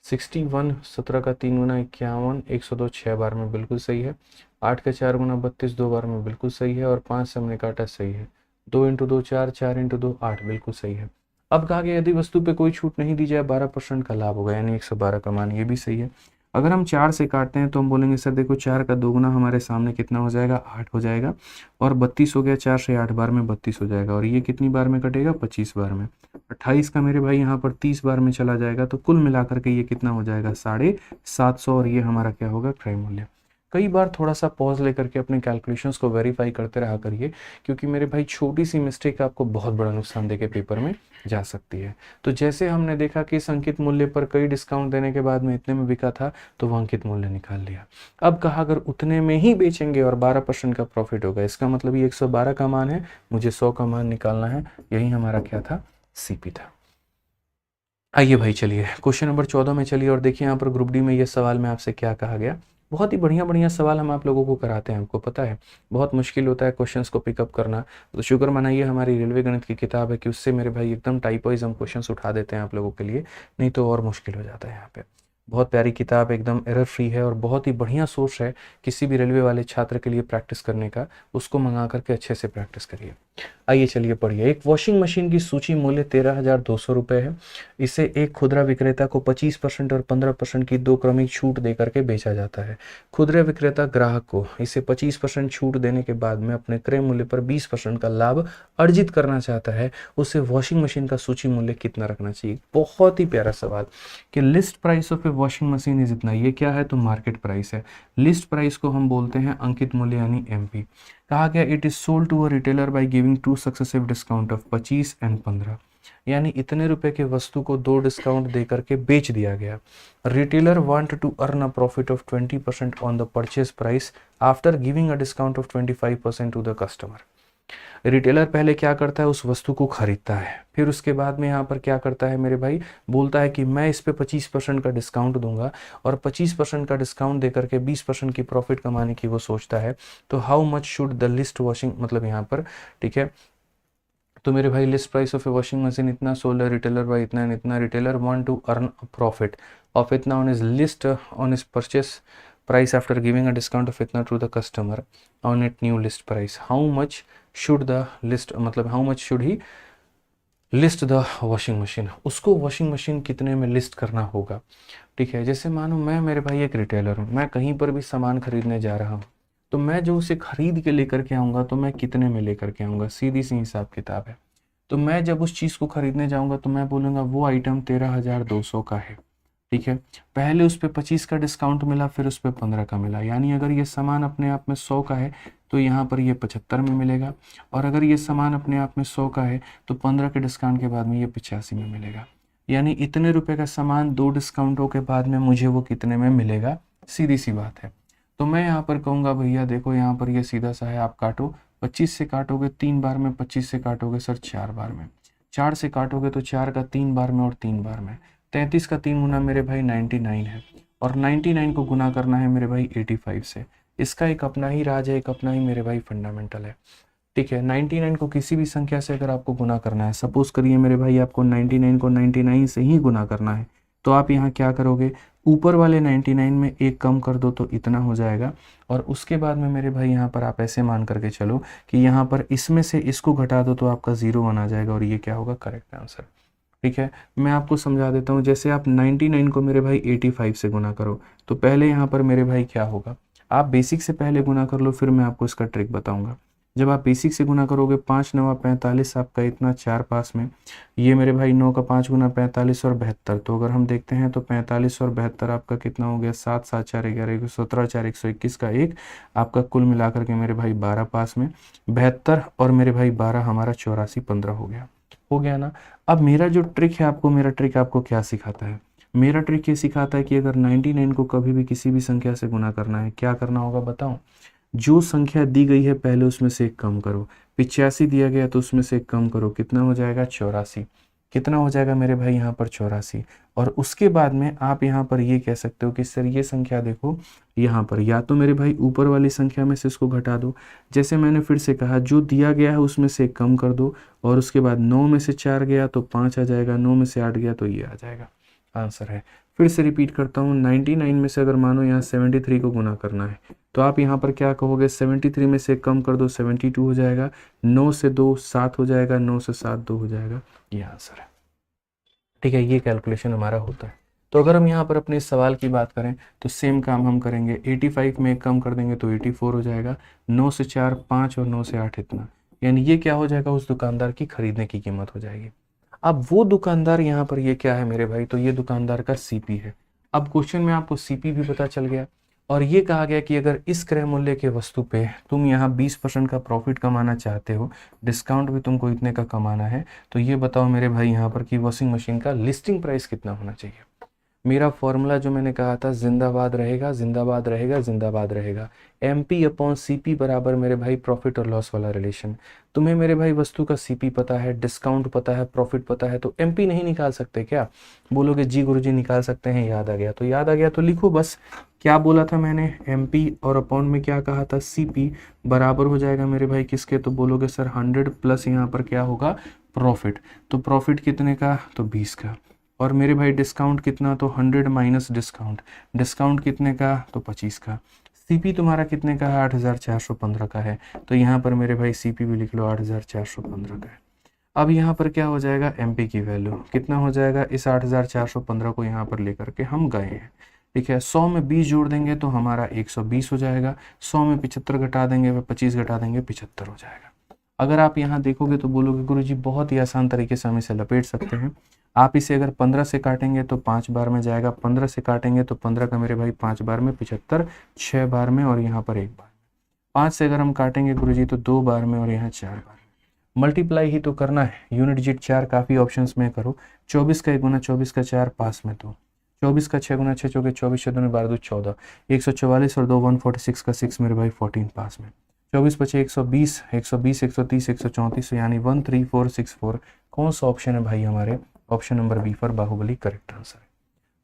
61, 17 का 3 गुना 51, 102 6 बार में बिल्कुल सही है। 8 का 4 गुना 32 2 बार में बिल्कुल सही है, और 5 से हमने काटा सही है। 2 इंटू 2 4, 4 इंटू 2 8 बिल्कुल सही है। अब कहा गया यदि वस्तु पे कोई छूट नहीं दी जाए 12% का लाभ होगा, यानी 112 का मान, ये भी सही है। अगर हम 4 से काटते हैं तो हम बोलेंगे सर देखो 4 का 2 गुना हमारे सामने कितना हो जाएगा, 8 हो जाएगा, और 32 हो गया, 4 से 8 बार में 32 हो जाएगा, और ये कितनी बार में कटेगा, 25 बार में। 28 का मेरे भाई यहाँ पर 30 बार में चला जाएगा, तो कुल मिलाकर के ये कितना हो जाएगा, 750, और ये हमारा क्या होगा, क्रय मूल्य। कई बार थोड़ा सा पॉज लेकर के अपने कैलकुलेशंस को वेरीफाई करते रहा करिए, क्योंकि मेरे भाई छोटी सी मिस्टेक आपको बहुत बड़ा नुकसान देके पेपर में जा सकती है। तो जैसे हमने देखा कि इस अंकित मूल्य पर कई डिस्काउंट देने के बाद में इतने में बिका था, तो वह अंकित मूल्य निकाल लिया। अब कहा अगर उतने में ही बेचेंगे और 12% का प्रॉफिट होगा, इसका मतलब ये 112 का मान है, मुझे 100 का मान निकालना है। यही हमारा क्या था, सीपी था। आइए भाई चलिए क्वेश्चन नंबर 14 में चलिए, और देखिए यहाँ पर ग्रुप डी में ये सवाल में आपसे क्या कहा गया। बहुत ही बढ़िया बढ़िया सवाल हम आप लोगों को कराते हैं, आपको पता है बहुत मुश्किल होता है क्वेश्चंस को पिकअप करना। तो शुक्र मनाइए हमारी रेलवे गणित की किताब है कि उससे मेरे भाई एकदम टाइप वाइज हम क्वेश्चंस उठा देते हैं आप लोगों के लिए, नहीं तो और मुश्किल हो जाता है यहाँ पे। बहुत प्यारी किताब, एकदम एरर फ्री है, और बहुत ही बढ़िया सोर्स है किसी भी रेलवे वाले छात्र के लिए प्रैक्टिस करने का। उसको मंगा करके अच्छे से प्रैक्टिस करिए। आइए चलिए पढ़िए। एक वॉशिंग मशीन की सूची मूल्य 13,200 रुपये है। इसे एक खुदरा विक्रेता को 25% और 15% की दो क्रमिक छूट देकर के बेचा जाता है। खुदरा विक्रेता ग्राहक को इसे 25% छूट देने के बाद में अपने क्रय मूल्य पर 20% का लाभ अर्जित करना चाहता है। उसे वॉशिंग मशीन का सूची मूल्य कितना रखना चाहिए। बहुत ही प्यारा सवाल कि list price of a washing machine is इतना। ये क्या है, तो मार्केट प्राइस है। लिस्ट प्राइस को हम बोलते हैं अंकित मूल्य यानी एमपी। कहा गया it is sold to a retailer by giving two successive discount of 25 and 15, यानी इतने रुपए के वस्तु को दो डिस्काउंट देकर के बेच दिया गया। Retailer want to earn a profit of 20% on the purchase price after giving a discount of 25% to the customer. Retailer पहले क्या करता है, उस वस्तु को खरीदता है, फिर उसके बाद में यहाँ पर क्या करता है मेरे भाई, बोलता है कि मैं इस पे 25% का डिस्काउंट दूंगा, और 25% का डिस्काउंट देकर के 20% की प्रॉफिट कमाने की वो सोचता है। तो how much should the list washing, मतलब यहाँ पर ठीक है, तो मेरे भाई list price of a washing machine इतना, सोल्ड रिटेलर बाय इतना एंड इतना। Retailer want to earn profit of इतना on is list on is purchase price after giving a discount of इतना to the customer on it new list price. How much should the list, मतलब how much should he list the washing machine, उसको वॉशिंग मशीन कितने में लिस्ट करना होगा। ठीक है, जैसे मानो मैं, मेरे भाई एक रिटेलर हूँ, मैं कहीं पर भी सामान खरीदने जा रहा हूँ, तो मैं जो उसे खरीद के लेकर के आऊँगा तो मैं कितने में लेकर के आऊँगा, सीधी सी हिसाब किताब है। तो मैं जब उस चीज़ को खरीदने जाऊँगा तो मैं बोलूँगा वो आइटम 13,200 का है, ठीक है। पहले उस पे 25 का डिस्काउंट मिला, फिर उस पे 15 का मिला, यानी अगर ये सामान अपने आप में 100 का है तो यहाँ पर ये 75 में मिलेगा, और अगर ये सामान अपने आप में 100 का है तो 15 के डिस्काउंट के बाद में ये 85 में मिलेगा। यानी इतने रुपए का सामान 2 डिस्काउंटों के बाद में मुझे वो कितने में मिलेगा, सीधी सी बात है। तो मैं यहाँ पर कहूँगा भैया देखो यहाँ पर ये सीधा सा है, आप काटो, 25 से काटोगे 3 बार में, 25 से काटोगे सर 4 बार में, 4 से काटोगे तो 4 का 3 बार में और 3 बार में, 33 का 3 गुना मेरे भाई 99 है, और 99 को गुना करना है मेरे भाई 85 से। इसका एक अपना ही राज है, एक अपना ही मेरे भाई फंडामेंटल है, ठीक है। 99 को किसी भी संख्या से अगर आपको गुना करना है, सपोज करिए मेरे भाई आपको 99 को 99 से ही गुना करना है, तो आप यहाँ क्या करोगे, ऊपर वाले 99 में एक कम कर दो तो इतना हो जाएगा, और उसके बाद में मेरे भाई यहाँ पर आप ऐसे मान करके चलो कि यहाँ पर इसमें से इसको घटा दो तो आपका 0 आ जाएगा, और ये क्या होगा, करेक्ट आंसर, ठीक है। मैं आपको समझा देता हूँ, जैसे आप 99 को मेरे भाई 85 से गुना करो तो पहले यहाँ पर मेरे भाई क्या होगा, आप बेसिक से पहले गुना कर लो, फिर मैं आपको इसका ट्रिक बताऊंगा। जब आप बेसिक से गुना करोगे 5 9 45, आपका इतना 4 पास में, ये मेरे भाई 9 का 5 गुना 45 और 72, तो अगर हम देखते हैं तो 45 और 72 आपका कितना हो गया, 7 7 4 11 17 4 121 का 1, आपका कुल मिलाकर के मेरे भाई 12 पास में, 72 और मेरे भाई 12 हमारा 84 15 हो गया ना। अब मेरा जो ट्रिक है आपको, मेरा ट्रिक आपको क्या सिखाता है, मेरा ट्रिक ये सिखाता है कि अगर 99 को कभी भी किसी भी संख्या से गुना करना है, क्या करना होगा बताओ, जो संख्या दी गई है पहले उसमें से एक कम करो, 85 दिया गया तो उसमें से एक कम करो, कितना हो जाएगा 84, कितना हो जाएगा मेरे भाई यहाँ पर 84, और उसके बाद में आप यहाँ पर ये कह सकते हो कि सर ये संख्या देखो यहाँ पर, या तो मेरे भाई ऊपर वाली संख्या में से इसको घटा दो, जैसे मैंने फिर से कहा जो दिया गया है उसमें से एक कम कर दो, और उसके बाद 9 में से 4 गया तो 5 आ जाएगा, 9 में से 8 गया तो ये आ जाएगा, आंसर है। फिर से रिपीट करता हूँ, 99 में से अगर मानो यहाँ 73 को गुना करना है तो आप यहाँ पर क्या कहोगे, 73 में से कम कर दो 72 हो जाएगा, 9 से 2 7 हो जाएगा, 9 से 7 2 हो जाएगा, ये आंसर है, ठीक है। ये कैलकुलेशन हमारा होता है। तो अगर हम यहाँ पर अपने इस सवाल की बात करें तो सेम काम हम करेंगे, 85 में एक कम कर देंगे तो 84 हो जाएगा, 9 से 4 5 और 9 से 8 इतना, यानी ये क्या हो जाएगा, उस दुकानदार की खरीदने की कीमत हो जाएगी। अब वो दुकानदार यहाँ पर ये क्या है मेरे भाई, तो ये दुकानदार का सीपी है। अब क्वेश्चन में आपको सीपी भी पता चल गया, और ये कहा गया कि अगर इस क्रय मूल्य के वस्तु पे तुम यहाँ 20% का प्रॉफिट कमाना चाहते हो, डिस्काउंट भी तुमको इतने का कमाना है, तो ये बताओ मेरे भाई यहाँ पर कि वॉशिंग मशीन का लिस्टिंग प्राइस कितना होना चाहिए। मेरा फॉर्मूला जो मैंने कहा था, जिंदाबाद रहेगा जिंदाबाद रहेगा जिंदाबाद रहेगा, MP अपॉन CP बराबर मेरे भाई प्रॉफिट और लॉस वाला रिलेशन। तुम्हें मेरे भाई वस्तु का CP पता है, डिस्काउंट पता है, प्रॉफिट पता है, तो MP नहीं निकाल सकते क्या, बोलोगे जी गुरुजी निकाल सकते हैं, याद आ गया तो याद आ गया, तो लिखो बस, क्या बोला था मैंने, MP और अपॉन में क्या कहा था, CP बराबर हो जाएगा मेरे भाई किसके, तो बोलोगे सर 100 प्लस यहाँ पर क्या होगा, प्रॉफिट, तो प्रॉफिट कितने का, तो 20 का, और मेरे भाई डिस्काउंट कितना, तो 100 माइनस डिस्काउंट, डिस्काउंट कितने का, तो 25 का, सीपी तुम्हारा कितने का है, 8415 का है, तो यहाँ पर मेरे भाई सीपी भी लिख लो 8415 का है। अब यहाँ पर क्या हो जाएगा, एमपी की वैल्यू कितना हो जाएगा, इस 8415 को यहाँ पर लेकर के हम गए हैं, ठीक है। 100 में 20 जोड़ देंगे तो हमारा 120 हो जाएगा, 100 में 75 घटा देंगे, 25 घटा देंगे, 75 हो जाएगा। अगर आप यहाँ देखोगे तो बोलोगे गुरुजी बहुत ही आसान तरीके से हम इसे लपेट सकते हैं। आप इसे अगर 15 से काटेंगे तो 5 बार में जाएगा, 15 से काटेंगे तो 15 का मेरे भाई 5 बार में, 75 6 बार में, और यहाँ पर 1 बार में। 5 से अगर हम काटेंगे गुरुजी तो 2 बार में, और यहाँ 4 बार में। मल्टीप्लाई ही तो करना है, यूनिट डिजिट 4 काफ़ी ऑप्शंस में करो, 24 का 1 गुना 24 का 4 पास में, तो 24 का 6 गुना 6 चौके 24 6 दूनी 12 14, 144 और 2 146 का 6 मेरे भाई 14 पास में, 24 बचे 120 120 130 134, यानी 13464। कौन सा ऑप्शन है भाई हमारे, option number B for Baahubali correct answer है।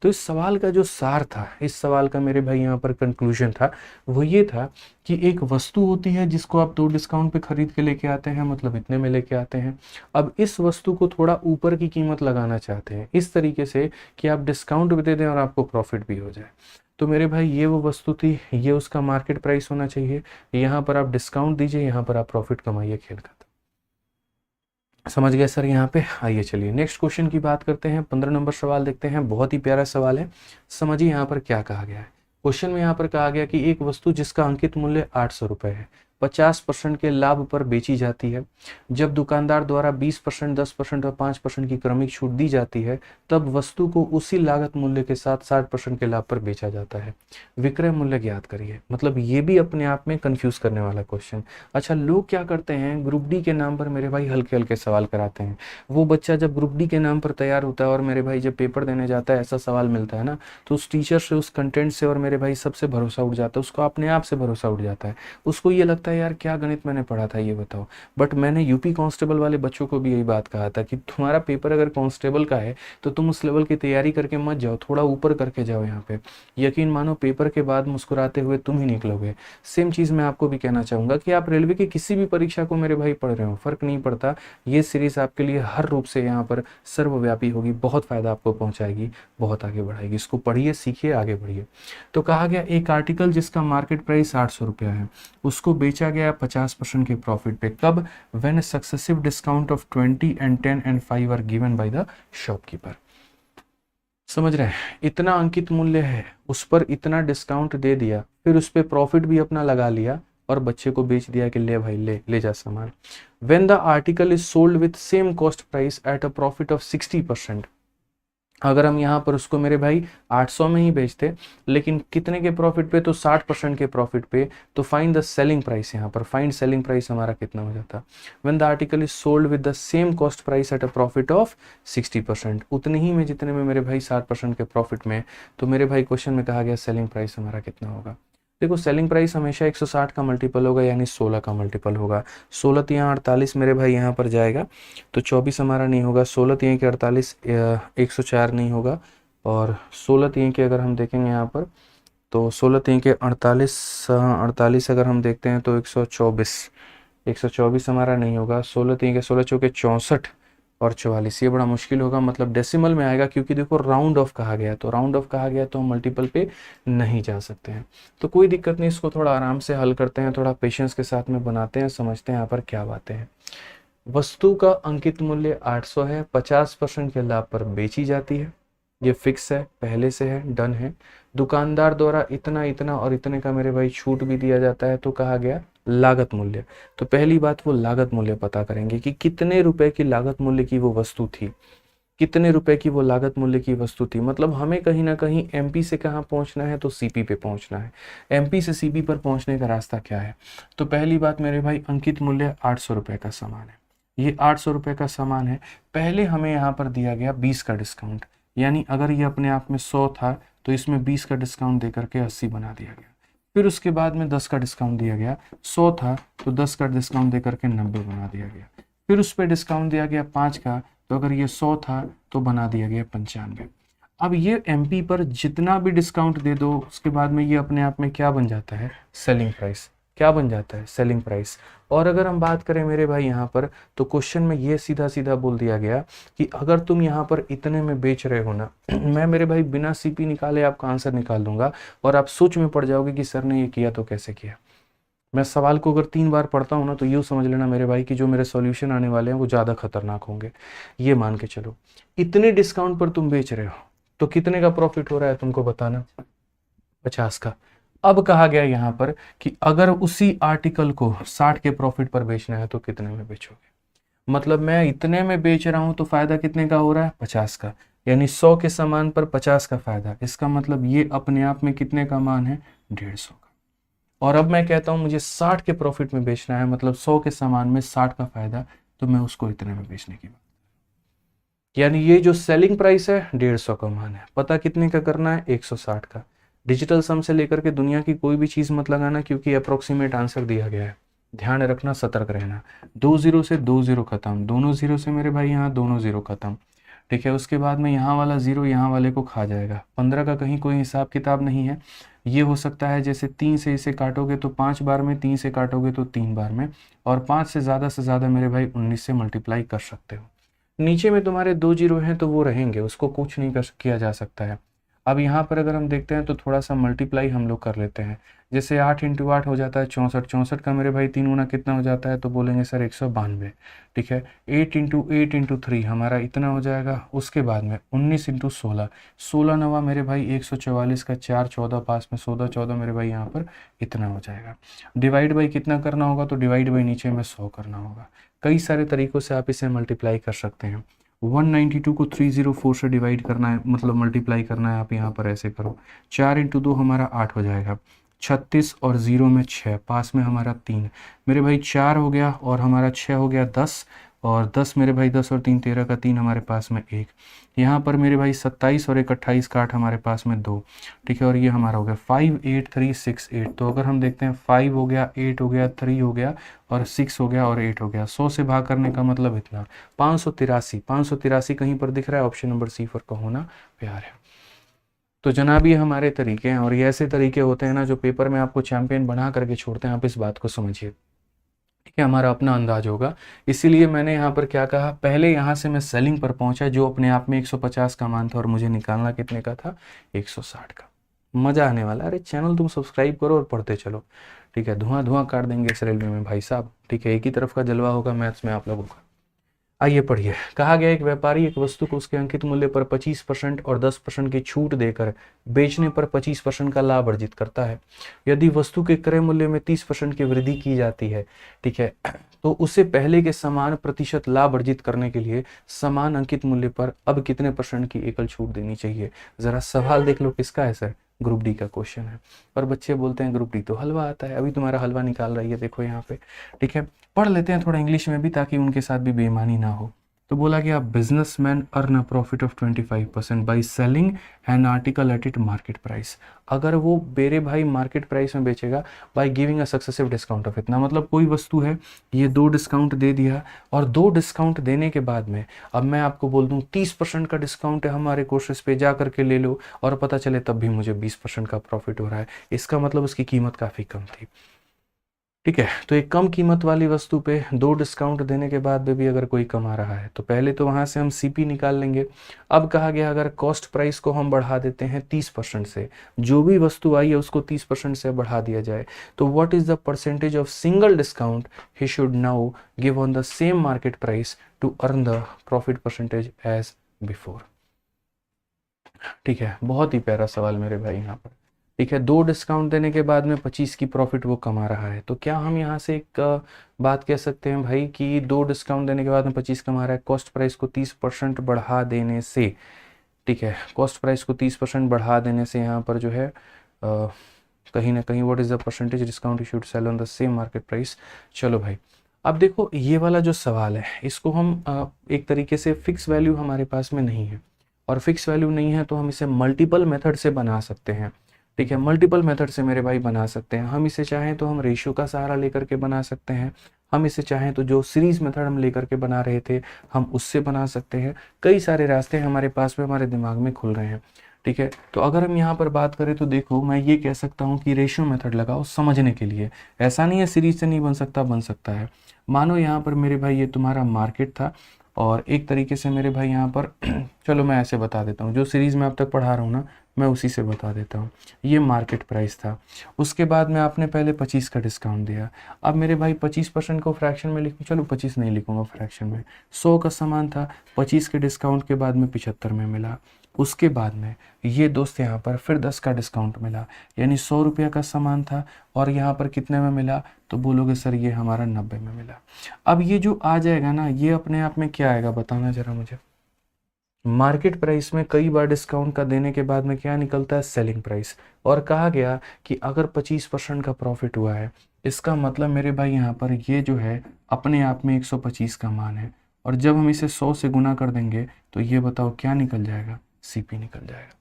तो इस सवाल का जो सार था, इस सवाल का मेरे भाई यहाँ पर कंक्लूजन था, वो ये था कि एक वस्तु होती है जिसको आप 2 डिस्काउंट पे खरीद के लेके आते हैं, मतलब इतने में लेके आते हैं। अब इस वस्तु को थोड़ा ऊपर की कीमत लगाना चाहते हैं इस तरीके से कि आप डिस्काउंट भी दे दें और आपको प्रॉफिट भी हो जाए। तो मेरे भाई ये वो वस्तु थी, ये उसका मार्केट प्राइस होना चाहिए, यहाँ पर आप डिस्काउंट दीजिए, यहाँ पर आप प्रॉफिट कमाइए, खेल खत्म। समझ गए सर यहाँ पे। आइए चलिए नेक्स्ट क्वेश्चन की बात करते हैं, 15 नंबर सवाल देखते हैं, बहुत ही प्यारा सवाल है, समझिए यहाँ पर क्या कहा गया है। क्वेश्चन में यहाँ पर कहा गया कि एक वस्तु जिसका अंकित मूल्य 800 रुपये है 50% के लाभ पर बेची जाती है। जब दुकानदार द्वारा 20%, 10% और 5% की क्रमिक छूट दी जाती है तब वस्तु को उसी लागत मूल्य के साथ 60% के लाभ पर बेचा जाता है। विक्रय मूल्य ज्ञात करिए। मतलब ये भी अपने आप में कंफ्यूज करने वाला क्वेश्चन। अच्छा, लोग क्या करते हैं, ग्रुप डी के नाम पर मेरे भाई हल्के हल्के सवाल कराते हैं। वो बच्चा जब ग्रुप डी के नाम पर तैयार होता है और मेरे भाई जब पेपर देने जाता है ऐसा सवाल मिलता है ना, तो उस टीचर से, उस कंटेंट से और मेरे भाई सबसे भरोसा उठ जाता है, उसको अपने आप से भरोसा उठ जाता है। उसको ये लगता है यार क्या गणित मैंने पढ़ा था ये बताओ। बट मैंने यूपी कांस्टेबल वाले बच्चों को भी यही बात कहा था कि तुम्हारा पेपर अगर कांस्टेबल का है तो तुम उस लेवल की तैयारी करके मत जाओ, थोड़ा ऊपर करके जाओ। यहाँ पे यकीन मानो पेपर के बाद मुस्कुराते हुए तुम ही निकलोगे। सेम चीज़ मैं आपको भी कहना चाहूँगा कि आप रेलवे की किसी भी परीक्षा को मेरे भाई पढ़ रहे हो, फर्क नहीं पड़ता, ये सीरीज आपके लिए हर रूप से यहाँ पर सर्वव्यापी होगी, बहुत फायदा आपको पहुँचाएगी, बहुत आगे बढ़ाएगी। इसको पढ़िए, सीखिए, आगे बढ़िए। तो कहा गया एक आर्टिकल जिसका मार्केट प्राइस 800 रुपया है उसको बेचा गया 50% के प्रॉफिट पे। कब? When successive discount of 20 and 10 and 5 are given by the shopkeeper. समझ रहे हैं? इतना अंकित मूल्य है, उस पर इतना डिस्काउंट दे दिया, फिर उस पर प्रॉफिट भी अपना लगा लिया और बच्चे को बेच दिया कि ले भाई ले जा सामान। When the article is sold with same cost price at a profit of 60%। अगर हम यहाँ पर उसको मेरे भाई 800 में ही बेचते लेकिन कितने के प्रॉफिट पे, तो 60% के प्रॉफिट पे, तो फाइंड द सेलिंग प्राइस। यहाँ पर फाइंड सेलिंग प्राइस हमारा कितना हो जाता? When the article is sold with the same cost price at a profit of 60%, उतने ही में जितने में मेरे भाई 60% के प्रॉफिट में, तो मेरे भाई क्वेश्चन में कहा गया सेलिंग प्राइस हमारा कितना होगा। देखो सेलिंग प्राइस हमेशा 160 का मल्टीपल होगा, यानी 16 का मल्टीपल होगा। 16 तियाँ 48 मेरे भाई यहाँ पर जाएगा, तो 24 हमारा नहीं होगा। 16 तियाँ के 48, 104 नहीं होगा। और 16 तियाँ के अगर हम देखेंगे यहाँ पर, तो 16 तियाँ के 48, 48 अगर हम देखते हैं तो 124, 124 हमारा नहीं होगा। 16 तियाँ के 16 चौके 64 और 44, ये बड़ा मुश्किल होगा, मतलब डेसिमल में आएगा, क्योंकि देखो राउंड ऑफ कहा गया, तो राउंड ऑफ कहा गया तो हम मल्टीपल पे नहीं जा सकते हैं। तो कोई दिक्कत नहीं, इसको थोड़ा आराम से हल करते हैं, थोड़ा पेशेंस के साथ में बनाते हैं, समझते हैं यहाँ पर क्या बातें हैं। वस्तु का अंकित मूल्य 800 है, 50% के लाभ पर बेची जाती है, ये फिक्स है, पहले से है, डन है। दुकानदार द्वारा इतना इतना और इतने का मेरे भाई छूट भी दिया जाता है, तो कहा गया लागत मूल्य। तो पहली बात वो लागत मूल्य पता करेंगे कि कितने रुपए की लागत मूल्य की वो वस्तु थी, कितने रुपए की वो लागत मूल्य की वस्तु थी। मतलब हमें कहीं ना कहीं एमपी से कहाँ पहुंचना है, तो सीपी पे पहुंचना है। एमपी से सीपी पर पहुंचने का रास्ता क्या है? तो पहली बात मेरे भाई अंकित मूल्य 800 रुपए का सामान है, ये 800 रुपए का सामान है। पहले हमें यहाँ पर दिया गया 20 का डिस्काउंट, यानी अगर ये अपने आप में 100 था तो इसमें 20 का डिस्काउंट दे करके 80 बना दिया गया। फिर उसके बाद में 10 का डिस्काउंट दिया गया, 100 था तो 10 का डिस्काउंट दे करके 90 बना दिया गया। फिर उस पर डिस्काउंट दिया गया 5 का, तो अगर ये 100 था तो बना दिया गया 95। अब ये एमपी पर जितना भी डिस्काउंट दे दो उसके बाद में ये अपने आप में क्या बन जाता है? Selling price. क्या बन जाता है? Selling price. और अगर हम बात करें मेरे भाई यहाँ पर, तो क्वेश्चन में ये सीधा सीधा बोल दिया गया कि अगर तुम यहाँ पर इतने में बेच रहे हो ना, मैं मेरे भाई बिना सीपी निकाले आपका आंसर निकाल दूंगा और आप सोच में पड़ जाओगे कि सर ने ये किया तो कैसे किया। मैं सवाल को अगर 3 बार पढ़ता हूँ ना, तो यूँ समझ लेना मेरे भाई कि जो मेरे सॉल्यूशन आने वाले हैं वो ज़्यादा खतरनाक होंगे। ये मान के चलो, इतने डिस्काउंट पर तुम बेच रहे हो तो कितने का प्रॉफिट हो रहा है तुमको बताना? 50 का। अब कहा गया यहाँ पर कि अगर उसी आर्टिकल को 60 के प्रॉफिट पर बेचना है तो कितने में बेचोगे? मतलब मैं इतने में बेच रहा हूं तो फायदा कितने का हो रहा है? 50 का, यानी 100 के सामान पर 50 का फायदा। इसका मतलब ये अपने आप में कितने का मान है? 150 का। और अब मैं कहता हूं मुझे 60 के प्रॉफिट में बेचना है, मतलब 100 के सामान में 60 का फायदा, तो मैं उसको इतने में बेचने की बात, यानी ये जो सेलिंग प्राइस है 150 का मान है, पता कितने का करना है? 160 का। डिजिटल सम से लेकर के दुनिया की कोई भी चीज मत लगाना, क्योंकि अप्रोक्सीमेट आंसर दिया गया है, ध्यान रखना, सतर्क रहना। 2 0 से 2 0 खत्म, दोनों 0 से मेरे भाई यहाँ दोनों 0 खत्म, ठीक है। उसके बाद में यहाँ वाला 0 यहाँ वाले को खा जाएगा। 15 का कहीं कोई हिसाब किताब नहीं है। ये हो सकता है जैसे 3 से इसे काटोगे तो 5 बार में, 3 से काटोगे तो 3 बार में, और 5 से ज़्यादा मेरे भाई 19 से मल्टीप्लाई कर सकते हो। नीचे में तुम्हारे 2 0 हैं तो वो रहेंगे, उसको कुछ नहीं किया जा सकता है। अब यहाँ पर अगर हम देखते हैं तो थोड़ा सा मल्टीप्लाई हम लोग कर लेते हैं। जैसे 8 इंटू 8 हो जाता है 64, 64 का मेरे भाई 3 गुना कितना हो जाता है, तो बोलेंगे सर 192। ठीक है, 8 इंटू 3 हमारा इतना हो जाएगा। उसके बाद में 19 इंटू 16, 16 नवा मेरे भाई 144 का 4, 14 पास में 14, 14 मेरे भाई यहाँ पर इतना हो जाएगा। डिवाइड बाई कितना करना होगा, तो डिवाइड बाई नीचे में 100 करना होगा। कई सारे तरीक़ों से आप इसे मल्टीप्लाई कर सकते हैं। 192 को 304 से डिवाइड करना है, मतलब मल्टीप्लाई करना है, आप यहाँ पर ऐसे करो। 4 इंटू 2 हमारा 8 हो जाएगा। 36 और 0 में 6, पास में हमारा 3 मेरे भाई 4 हो गया, और हमारा 6 हो गया 10, और 10 मेरे भाई 10 और 3 13 का 3 हमारे पास में 1। यहाँ पर मेरे भाई 27 और 1 28 का 8 हमारे पास में 2। ठीक है, और ये हमारा हो गया 5 8 3 6 8। तो अगर हम देखते हैं 5 हो गया, 8 हो गया, 3 हो गया, और 6 हो गया, और 8 हो गया। 100 से भाग करने का मतलब इतना 583। 583 कहीं पर दिख रहा है, ऑप्शन नंबर सी पर का होना प्यार है। तो जनाब ये हमारे तरीके हैं, और ये ऐसे तरीके होते हैं ना जो पेपर में आपको चैंपियन बना करके छोड़ते हैं। आप इस बात को समझिए, ठीक है, हमारा अपना अंदाज होगा। इसीलिए मैंने यहाँ पर क्या कहा, पहले यहाँ से मैं सेलिंग पर पहुंचा जो अपने आप में 150 का मान था, और मुझे निकालना कितने का था, 160 का। मजा आने वाला। अरे चैनल तुम सब्सक्राइब करो और पढ़ते चलो। ठीक है, धुआं धुआं काट देंगे इस रेलवे में भाई साहब। ठीक है, एक ही तरफ का जलवा होगा मैथ्स में आप लोगों का। आइए पढ़िए। कहा गया, एक व्यापारी एक वस्तु को उसके अंकित मूल्य पर 25% और 10% की छूट देकर बेचने पर 25% का लाभ अर्जित करता है। यदि वस्तु के क्रय मूल्य में 30% की वृद्धि की जाती है, ठीक है, तो उसे पहले के समान प्रतिशत लाभ अर्जित करने के लिए समान अंकित मूल्य पर अब कितने % की एकल छूट देनी चाहिए। जरा सवाल देख लो, किसका है सर, ग्रुप डी का क्वेश्चन है। और बच्चे बोलते हैं ग्रुप डी तो हलवा आता है। अभी तुम्हारा हलवा निकाल रही है, देखो यहाँ पे। ठीक है, पढ़ लेते हैं थोड़ा इंग्लिश में भी, ताकि उनके साथ भी बेईमानी ना हो। तो बोला कि आप businessman earn a profit of 25% by selling N article at it market price. अगर वो मेरे भाई मार्केट प्राइस में बेचेगा by giving a successive discount of इतना, मतलब कोई वस्तु है, ये 2 डिस्काउंट दे दिया, और 2 डिस्काउंट देने के बाद में अब मैं आपको बोल दूं 30% का डिस्काउंट है हमारे कोर्सेज पे, जा करके ले लो, और पता चले तब भी मुझे 20% का प्रॉफिट हो रहा है। इसका मतलब उसकी कीमत काफ़ी कम थी। ठीक है, तो एक कम कीमत वाली वस्तु पे 2 डिस्काउंट देने के बाद भी अगर कोई कमा रहा है, तो पहले तो वहां से हम सीपी निकाल लेंगे। अब कहा गया अगर कॉस्ट प्राइस को हम बढ़ा देते हैं 30% से, जो भी वस्तु आई है उसको 30% से बढ़ा दिया जाए, तो what is the percentage of single discount he should now give on the same market price to earn the profit percentage as before. ठीक है, बहुत ही प्यारा सवाल मेरे भाई यहाँ पर। ठीक है, 2 डिस्काउंट देने के बाद में 25 की प्रॉफिट वो कमा रहा है, तो क्या हम यहाँ से एक बात कह सकते हैं भाई कि 2 डिस्काउंट देने के बाद में 25 कमा रहा है, कॉस्ट प्राइस को 30% बढ़ा देने से। ठीक है, कॉस्ट प्राइस को 30% बढ़ा देने से यहाँ पर जो है कहीं ना कहीं what is the percentage discount you should sell on the same market price. चलो भाई, अब देखो ये वाला जो सवाल है, इसको हम एक तरीके से फिक्स वैल्यू हमारे पास में नहीं है, और फिक्स वैल्यू नहीं है तो हम इसे मल्टीपल मेथड से बना सकते हैं। ठीक है, मल्टीपल मेथड से मेरे भाई बना सकते हैं। हम इसे चाहें तो हम रेशियो का सहारा लेकर के बना सकते हैं, हम इसे चाहें तो जो सीरीज मेथड हम लेकर के बना रहे थे हम उससे बना सकते हैं। कई सारे रास्ते हमारे पास में, हमारे दिमाग में खुल रहे हैं। ठीक है, तो अगर हम यहाँ पर बात करें तो देखो, मैं ये कह सकता हूँ कि रेशियो मेथड लगाओ समझने के लिए। ऐसा नहीं है सीरीज से नहीं बन सकता, बन सकता है। मानो यहाँ पर मेरे भाई ये तुम्हारा मार्केट था, और एक तरीके से मेरे भाई यहाँ पर चलो मैं ऐसे बता देता हूँ, जो सीरीज़ में अब तक पढ़ा रहा हूँ ना, मैं उसी से बता देता हूँ। ये मार्केट प्राइस था, उसके बाद में आपने पहले 25 का डिस्काउंट दिया। अब मेरे भाई 25% को फ्रैक्शन में लिखूँ, चलो 25 नहीं लिखूँगा फ्रैक्शन में, 100 का सामान था, 25 के डिस्काउंट के बाद में 75 में मिला। उसके बाद में ये दोस्त यहाँ पर फिर 10 का डिस्काउंट मिला, यानी 100 रुपये का सामान था, और यहाँ पर कितने में मिला, तो बोलोगे सर ये हमारा 90 में मिला। अब ये जो आ जाएगा ना, ये अपने आप में क्या आएगा बताना जरा मुझे। मार्केट प्राइस में कई बार डिस्काउंट का देने के बाद में क्या निकलता है, सेलिंग प्राइस। और कहा गया कि अगर 25% का प्रॉफिट हुआ है, इसका मतलब मेरे भाई यहाँ पर ये जो है अपने आप में 125 का मान है, और जब हम इसे 100 से गुना कर देंगे तो ये बताओ क्या निकल जाएगा, सीपी निकल जाएगा।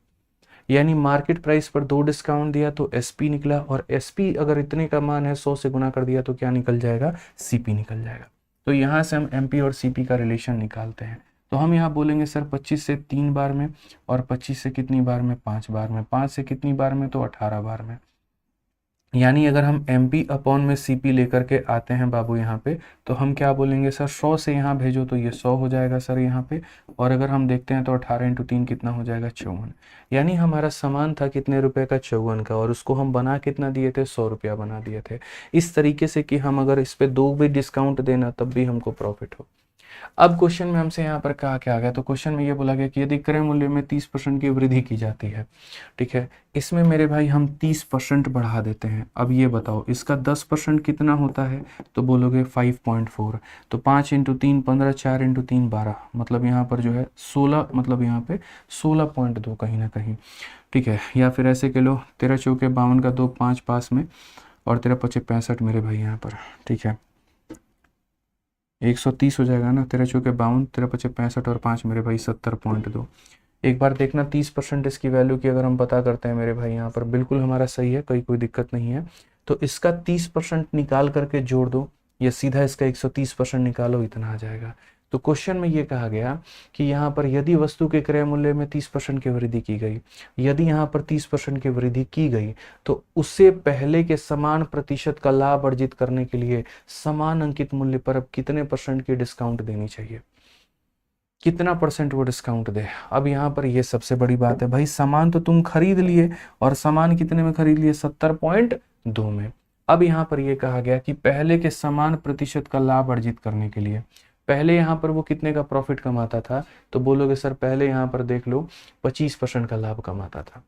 यानी मार्केट प्राइस पर 2 डिस्काउंट दिया तो एसपी निकला, और एसपी अगर इतने का मान है 100 से गुना कर दिया तो क्या निकल जाएगा, सीपी निकल जाएगा। तो यहाँ से हम एमपी और सीपी का रिलेशन निकालते हैं। तो हम यहाँ बोलेंगे सर 25 से 3 बार में, और 25 से कितनी बार में, 5 बार में, 5 से कितनी बार में, तो 18 बार में। यानी अगर हम एम पी अपॉन में सी पी लेकर के आते हैं बाबू यहाँ पे, तो हम क्या बोलेंगे सर, 100 से यहाँ भेजो तो ये 100 हो जाएगा सर यहाँ पे। और अगर हम देखते हैं तो 18 इंटू 3 कितना हो जाएगा, 54। यानी हमारा सामान था कितने रुपए का, 54 का, और उसको हम बना कितना दिए थे, 100 रुपया बना दिए थे। इस तरीके से कि हम अगर इस पे 2 भी डिस्काउंट देना तब भी हमको प्रॉफिट हो। अब क्वेश्चन में हमसे यहाँ पर कहा क्या आ गया, तो क्वेश्चन में ये बोला गया कि यदि क्रय मूल्य में 30% की वृद्धि की जाती है, ठीक है, इसमें मेरे भाई हम 30% बढ़ा देते हैं। अब ये बताओ इसका 10% कितना होता है, तो बोलोगे 5.4। तो 5 इंटू 3 15, 4 इंटू 3 12, मतलब यहाँ पर जो है 16, मतलब यहाँ पे 16.2 कहीं ना कहीं, ठीक है। या फिर ऐसे कह लो 13 चौके 52 का 2 5 पास में, और 13 पचे 65 मेरे भाई यहाँ पर, ठीक है, 130 हो जाएगा ना, 13 चौके 52, 13 पचे 65 और 5 मेरे भाई 70.2। एक बार देखना 30% इसकी वैल्यू की अगर हम पता करते हैं मेरे भाई यहाँ पर, बिल्कुल हमारा सही है, कोई दिक्कत नहीं है। तो इसका 30% निकाल करके जोड़ दो, या सीधा इसका 130% निकालो, इतना आ जाएगा। तो क्वेश्चन में ये कहा गया कि यहाँ पर यदि वस्तु के क्रय मूल्य में 30% की वृद्धि की गई, यदि यहाँ पर 30% की वृद्धि की गई, तो उससे पहले के समान प्रतिशत का लाभ अर्जित करने के लिए समान अंकित मूल्य पर अब कितने परसेंट की डिस्काउंट देनी चाहिए, कितना परसेंट वो डिस्काउंट दे। अब यहाँ पर ये सबसे बड़ी बात है भाई, सामान तो तुम खरीद लिए, और सामान कितने में खरीद लिए, 70.2 में। अब यहाँ पर ये कहा गया कि पहले के समान प्रतिशत का लाभ अर्जित करने के लिए, पहले यहाँ पर वो कितने का प्रॉफिट कमाता था, तो बोलोगे सर पहले यहाँ पर देख लो 25% का लाभ कमाता था।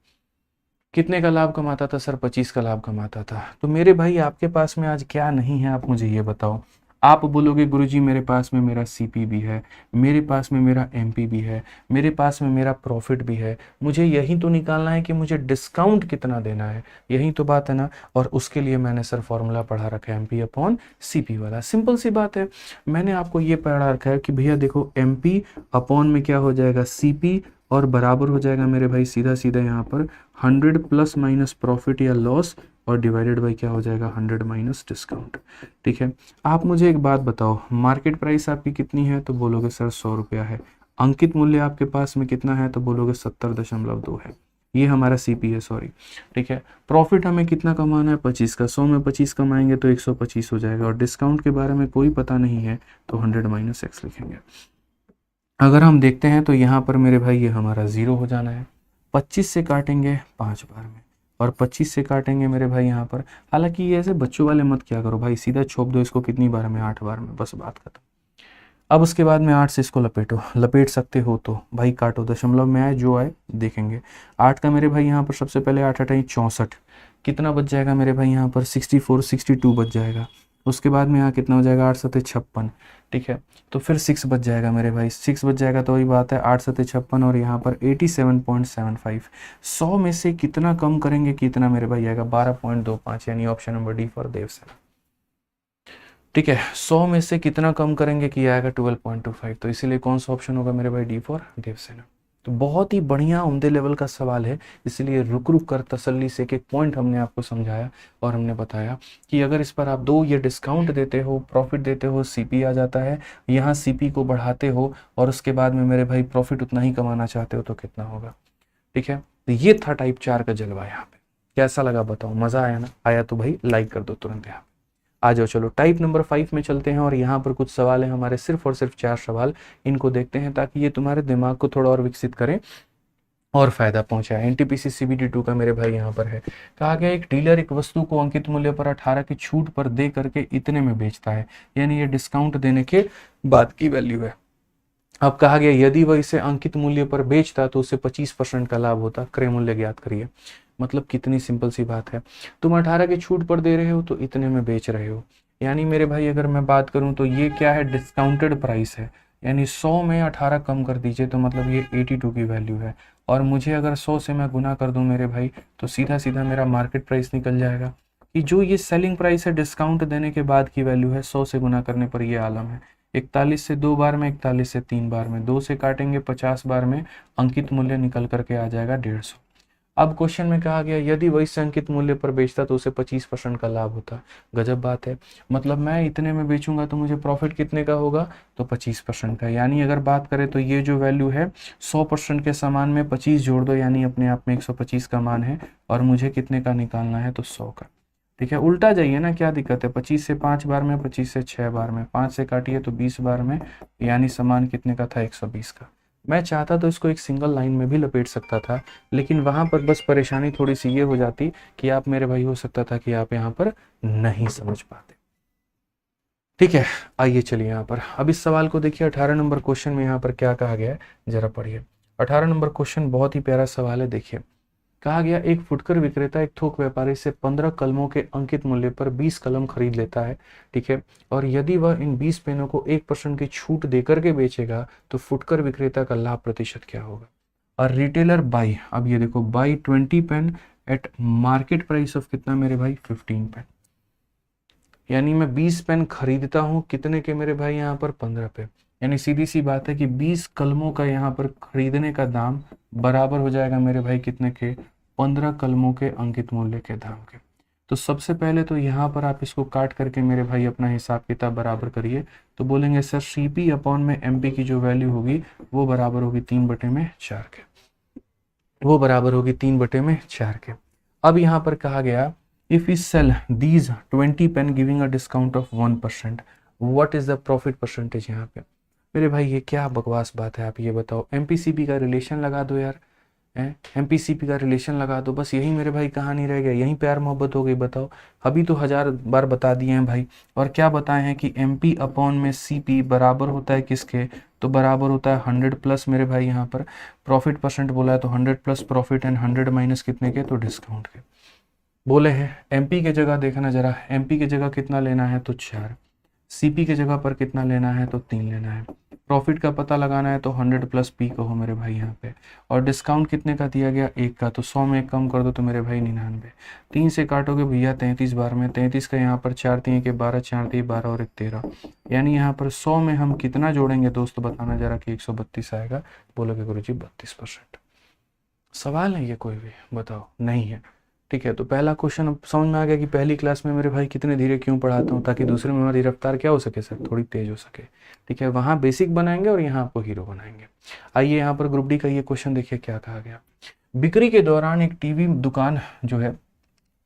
कितने का लाभ कमाता था सर, 25 का लाभ कमाता था। तो मेरे भाई आपके पास में आज क्या नहीं है, आप मुझे ये बताओ। आप बोलोगे गुरुजी मेरे पास में मेरा सीपी भी है, मेरे पास में मेरा एमपी भी है, मेरे पास में मेरा प्रॉफिट भी है, मुझे यही तो निकालना है कि मुझे डिस्काउंट कितना देना है, यही तो बात है ना। और उसके लिए मैंने सर फॉर्मूला पढ़ा रखा है एमपी अपॉन सीपी वाला, सिंपल सी बात है। मैंने आपको ये पढ़ा रखा है कि भैया देखो एमपी अपॉन में क्या हो जाएगा, सीपी, और बराबर हो जाएगा मेरे भाई सीधा सीधा यहाँ पर 100 प्लस माइनस प्रॉफिट या लॉस, और डिवाइडेड बाई क्या हो जाएगा, 100 माइनस डिस्काउंट, ठीक है। आप मुझे एक बात बताओ, मार्केट प्राइस आपकी कितनी है, तो बोलोगे सर 100 रुपया है। अंकित मूल्य आपके पास में कितना है, तो बोलोगे 70.2 है। ये हमारा सीपी है, सॉरी, ठीक है। प्रॉफिट हमें कितना कमाना है, 25 का, 100 में 25 कमाएंगे तो 125 हो जाएगा, और डिस्काउंट के बारे में कोई पता नहीं है तो 100 माइनस एक्स लिखेंगे। अगर हम देखते हैं तो यहाँ पर मेरे भाई ये हमारा 0 हो जाना है। 25 से काटेंगे 5 बार में, और 25 से काटेंगे मेरे भाई यहाँ पर, हालांकि ये ऐसे बच्चों वाले मत क्या करो भाई, सीधा छोप दो इसको कितनी बार में, 8 बार में, बस बात खत्म। अब उसके बाद में 8 से इसको लपेटो, लपेट सकते हो तो भाई काटो, दशमलव में आए जो आए देखेंगे। 8 का मेरे भाई यहाँ पर सबसे पहले 8 8 64, कितना बच जाएगा मेरे भाई यहाँ पर, 64 62 बच जाएगा। उसके बाद में यहाँ कितना हो जाएगा, 8 7 56, ठीक है। तो फिर 6 बच जाएगा मेरे भाई, 6 बच जाएगा, तो वही बात है 8 7 56, और यहाँ पर 87.75। 100 में से कितना कम करेंगे, कितना मेरे भाई आएगा, 12.25, यानी option number D for Devsena, ठीक है। 100 में से कितना कम करेंगे कि आएगा 12.25, तो इसीलिए कौन सा ऑप्शन होगा मेरे भाई, डी फॉर देवसेना। तो बहुत ही बढ़िया उम्दे लेवल का सवाल है, इसलिए रुक रुक कर तसल्ली से एक एक पॉइंट हमने आपको समझाया, और हमने बताया कि अगर इस पर आप 2 ये डिस्काउंट देते हो, प्रॉफिट देते हो, सीपी आ जाता है, यहाँ सीपी को बढ़ाते हो, और उसके बाद में मेरे भाई प्रॉफिट उतना ही कमाना चाहते हो तो कितना होगा, ठीक है। तो ये था टाइप 4 का जलवा। यहाँ पे कैसा लगा बताओ, मजा आया ना, आया तो भाई लाइक कर दो तुरंत। यहाँ आ जाओ, चलो टाइप नंबर 5 में चलते हैं, और यहाँ पर कुछ सवाल है हमारे, सिर्फ और सिर्फ 4 सवाल, इनको देखते हैं ताकि ये तुम्हारे दिमाग को थोड़ा और विकसित करें और फायदा पहुंचाए। एनटीपीसी सीबीडी 2 का मेरे भाई यहाँ पर है, कहा गया एक डीलर एक वस्तु को अंकित मूल्य पर 18 की छूट पर दे करके इतने में बेचता है, यानी ये डिस्काउंट देने के बाद की वैल्यू है। अब कहा गया यदि वह इसे अंकित मूल्य पर बेचता तो उसे 25% का लाभ होता, क्रय मूल्य ज्ञात करिए। मतलब कितनी सिंपल सी बात है, तुम 18 की छूट पर दे रहे हो तो इतने में बेच रहे हो, यानी मेरे भाई अगर मैं बात करूं तो ये क्या है, डिस्काउंटेड प्राइस है, यानी 100 में 18 कम कर दीजिए तो मतलब ये 82 की वैल्यू है। और मुझे अगर 100 से मैं गुना कर दूं मेरे भाई, तो सीधा सीधा मेरा मार्केट प्राइस निकल जाएगा कि जो ये सेलिंग प्राइस है डिस्काउंट देने के बाद की वैल्यू है, 100 से गुना करने पर ये आलम है। 41 से 2 बार में, 41 से 3 बार में, 2 से काटेंगे 50 बार में, अंकित मूल्य निकल करके आ जाएगा 150। अब क्वेश्चन में कहा गया यदि वही से अंकित मूल्य पर बेचता तो उसे 25% का लाभ होता। गजब बात है, मतलब मैं इतने में बेचूंगा तो मुझे प्रॉफिट कितने का होगा, तो 25% का। यानी अगर बात करें तो ये जो वैल्यू है 100% के सामान में 25 जोड़ दो, यानी अपने आप में 125 का मान है, और मुझे कितने का निकालना है, तो 100 का। ठीक है, उल्टा जाइए ना, क्या दिक्कत है, 25 से 5 बार में, 25 से 6 बार में, 5 से काटिए तो 20 बार में, यानी समान कितने का था, 120 का। मैं चाहता तो इसको एक सिंगल लाइन में भी लपेट सकता था, लेकिन वहां पर बस परेशानी थोड़ी सी ये हो जाती कि आप मेरे भाई, हो सकता था कि आप यहाँ पर नहीं समझ पाते। ठीक है, आइए चलिए यहाँ पर अब इस सवाल को देखिए। 18 नंबर क्वेश्चन में यहाँ पर क्या कहा गया है, जरा पढ़िए। 18 नंबर क्वेश्चन बहुत ही प्यारा सवाल है, देखिए। कहा गया, एक फुटकर विक्रेता एक थोक व्यापारी से 15 कलमों के अंकित मूल्य पर 20 कलम खरीद लेता है, ठीक है, और यदि वह इन 20 पेनों को 1% की छूट देकर के बेचेगा तो फुटकर विक्रेता का लाभ प्रतिशत क्या होगा। और रिटेलर बाई, अब ये देखो, by 20 pen eight market price of कितना मेरे भाई, 15 पेन, यानी मैं 20 पेन खरीदता हूं कितने के मेरे भाई, यहाँ पर 15 पे, यानी सीधी सी बात है कि 20 कलमों का यहाँ पर खरीदने का दाम बराबर हो जाएगा मेरे भाई कितने के, 15 कलमों के अंकित मूल्य के दाम के। तो सबसे पहले तो यहाँ पर आप इसको काट करके मेरे भाई अपना हिसाब किताब बराबर करिए, तो बोलेंगे सर सीपी अपॉन में एमपी की जो वैल्यू होगी वो बराबर होगी 3/4 के, वो बराबर होगी 3/4 के। अब यहाँ पर कहा गया, if we sell these 20 pen giving a discount of 1%, what is the profit percentage। यहाँ पे मेरे भाई ये क्या बकवास बात है, आप ये बताओ। एमपीसीपी का रिलेशन लगा दो यार, एमपीसीपी का रिलेशन लगा दो, बस यही मेरे भाई कहानी रह गया, यही प्यार मोहब्बत हो गई। बताओ, अभी तो 1000 बार बता दिए हैं भाई, और क्या बताए हैं कि एमपी अपॉन में सीपी बराबर होता है किसके, तो बराबर होता है 100 प्लस मेरे भाई, यहाँ पर प्रॉफिट परसेंट बोला है तो 100 प्लस प्रॉफिट एंड 100 माइनस कितने के, तो डिस्काउंट के बोले हैं। एमपी के जगह देखना जरा, एमपी के जगह कितना लेना है तो 4, सीपी के जगह पर कितना लेना है तो 3 लेना है, प्रॉफिट का पता लगाना है तो 100 प्लस पी कहो मेरे भाई यहाँ पे, और डिस्काउंट कितने का दिया गया, 1 का, तो 100 में 1 कम कर दो तो मेरे भाई 99, 3 से काटोगे भैया 33 बार में, 33 का यहाँ पर 4 3 के 12, 4 3 12 और 1 13, यानी यहाँ पर 100 में हम कितना जोड़ेंगे दोस्तों, बताना जरा कि 132 आएगा। बोलोगे गुरुजी 32%। सवाल है ये कोई भी, बताओ, नहीं है। ठीक है, तो पहला क्वेश्चन अब समझ में आ गया कि पहली क्लास में मेरे भाई कितने धीरे क्यों पढ़ाता हूँ, ताकि दूसरे में हमारी रफ्तार क्या हो सके सर, थोड़ी तेज हो सके। ठीक है, वहाँ बेसिक बनाएंगे और यहाँ आपको हीरो बनाएंगे। आइए यहाँ पर ग्रुप डी का ये क्वेश्चन देखिए क्या कहा गया। बिक्री के दौरान एक टीवी दुकान जो है,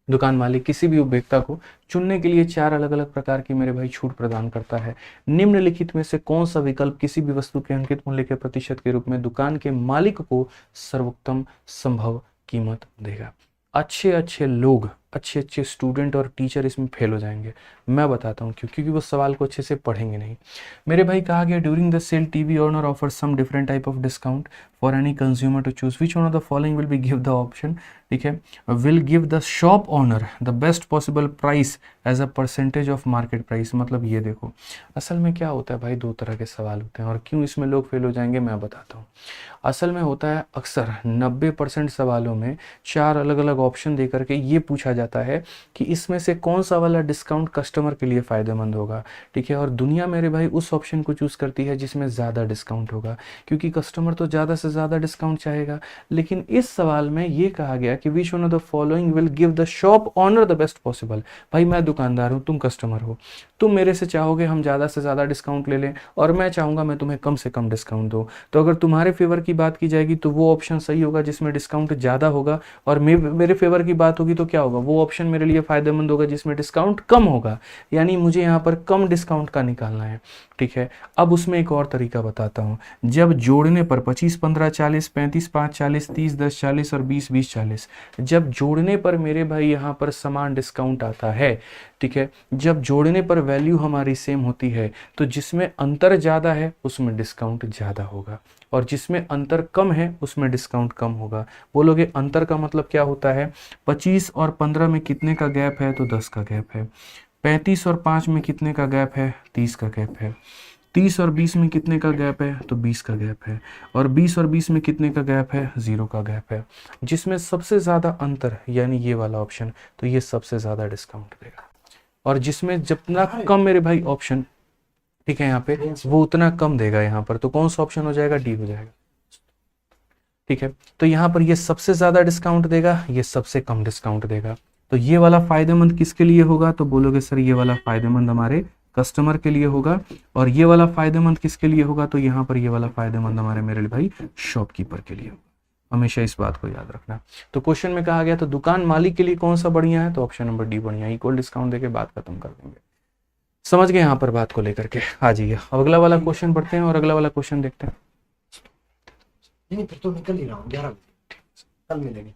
दुकान मालिक किसी भी उपभोक्ता को चुनने के लिए 4 अलग अलग प्रकार की मेरे भाई छूट प्रदान करता है। निम्नलिखित में से कौन सा विकल्प किसी भी वस्तु के अंकित मूल्य के प्रतिशत के रूप में दुकान के मालिक को सर्वोत्तम संभव कीमत देगा। अच्छे अच्छे लोग, अच्छे अच्छे स्टूडेंट और टीचर इसमें फेल हो जाएंगे, मैं बताता हूँ क्यों, क्योंकि वो सवाल को अच्छे से पढ़ेंगे नहीं। मेरे भाई कहा गया, during the sale TV owner offer some different type of discount for any consumer to choose which one of the following will be give the option. ठीक है, will give the shop owner the best possible price as a percentage of market price. मतलब ये देखो, असल में क्या होता है भाई, 2 तरह के सवाल होते हैं, और क्यों इसमें लोग फेल हो जाएंगे मैं बताता हूँ। असल में होता है अक्सर 90% सवालों में 4 अलग अलग ऑप्शन दे करके ये पूछा जाता है कि इसमें से कौन सा वाला डिस्काउंट कस्टमर के लिए फ़ायदेमंद होगा। ठीक है, और दुनिया मेरे भाई उस ऑप्शन को चूज़ करती है जिसमें ज़्यादा डिस्काउंट होगा, क्योंकि कस्टमर तो ज़्यादा से ज़्यादा डिस्काउंट चाहेगा। लेकिन इस सवाल में ये कहा गया कि विच one of the following will give the shop owner the best possible. भाई मैं दुकानदार हूँ, तुम कस्टमर हो, तुम मेरे से चाहोगे हम ज़्यादा से ज़्यादा डिस्काउंट ले लें, और मैं चाहूँगा मैं तुम्हें कम से कम डिस्काउंट दूँ। तो अगर तुम्हारे फेवर की बात की जाएगी तो वो ऑप्शन सही होगा जिसमें डिस्काउंट ज़्यादा होगा, और मेरे फेवर की बात होगी तो क्या होगा, वो ऑप्शन मेरे लिए फ़ायदेमंद होगा जिसमें डिस्काउंट कम होगा। यानी मुझे यहाँ पर कम डिस्काउंट का निकालना है। ठीक है, अब उसमें एक और तरीका बताता हूँ। जब जोड़ने पर 25 15 40, 35 5 40, 30 10 40 और 20 20 40, जब जोड़ने पर मेरे भाई यहाँ पर समान डिस्काउंट आता है, ठीक है, जब जोड़ने पर वैल्यू हमारी सेम होती है, तो जिसमें अंतर ज़्यादा है उसमें डिस्काउंट ज़्यादा होगा, और जिसमें अंतर कम है उसमें डिस्काउंट कम होगा। बोलोगे अंतर का मतलब क्या होता है, 25 और 15 में कितने का गैप है, तो 10 का गैप है। 35 और 5 में कितने का गैप है, 30 का गैप है। 30 और 20 में कितने का गैप है, तो 20 का गैप है। और 20 और 20 में कितने का गैप है, 0 का गैप है। जिसमें सबसे ज़्यादा अंतर यानी ये वाला ऑप्शन, तो ये सबसे ज़्यादा डिस्काउंट देगा। और जिसमें जितना कम मेरे भाई ऑप्शन, ठीक है, यहाँ पे वो उतना कम देगा यहाँ पर, तो कौन सा ऑप्शन हो जाएगा, डी हो जाएगा। ठीक है, तो यहाँ पर ये सबसे ज़्यादा डिस्काउंट देगा, ये सबसे कम डिस्काउंट देगा। तो ये वाला फायदेमंद किसके लिए होगा, तो बोलोगे सर ये वाला फायदेमंद हमारे कस्टमर के लिए होगा, और ये वाला फायदेमंद किसके लिए होगा, तो यहाँ पर ये वाला फायदेमंद हमारे मेरे लिए भाई शॉपकीपर के लिए होगा। हमेशा इस बात को याद रखना। तो क्वेश्चन में कहा गया तो दुकान मालिक के लिए कौन सा बढ़िया है, तो ऑप्शन नंबर डी बढ़िया, इक्वल डिस्काउंट देके बात खत्म कर देंगे। समझ गए यहाँ पर बात को लेकर के, आ जाइए अब अगला वाला क्वेश्चन पढ़ते हैं और अगला वाला क्वेश्चन देखते हैं।
नहीं फिर तो निकल ही रहा हूँ, 11 बजे कल मिलेंगे।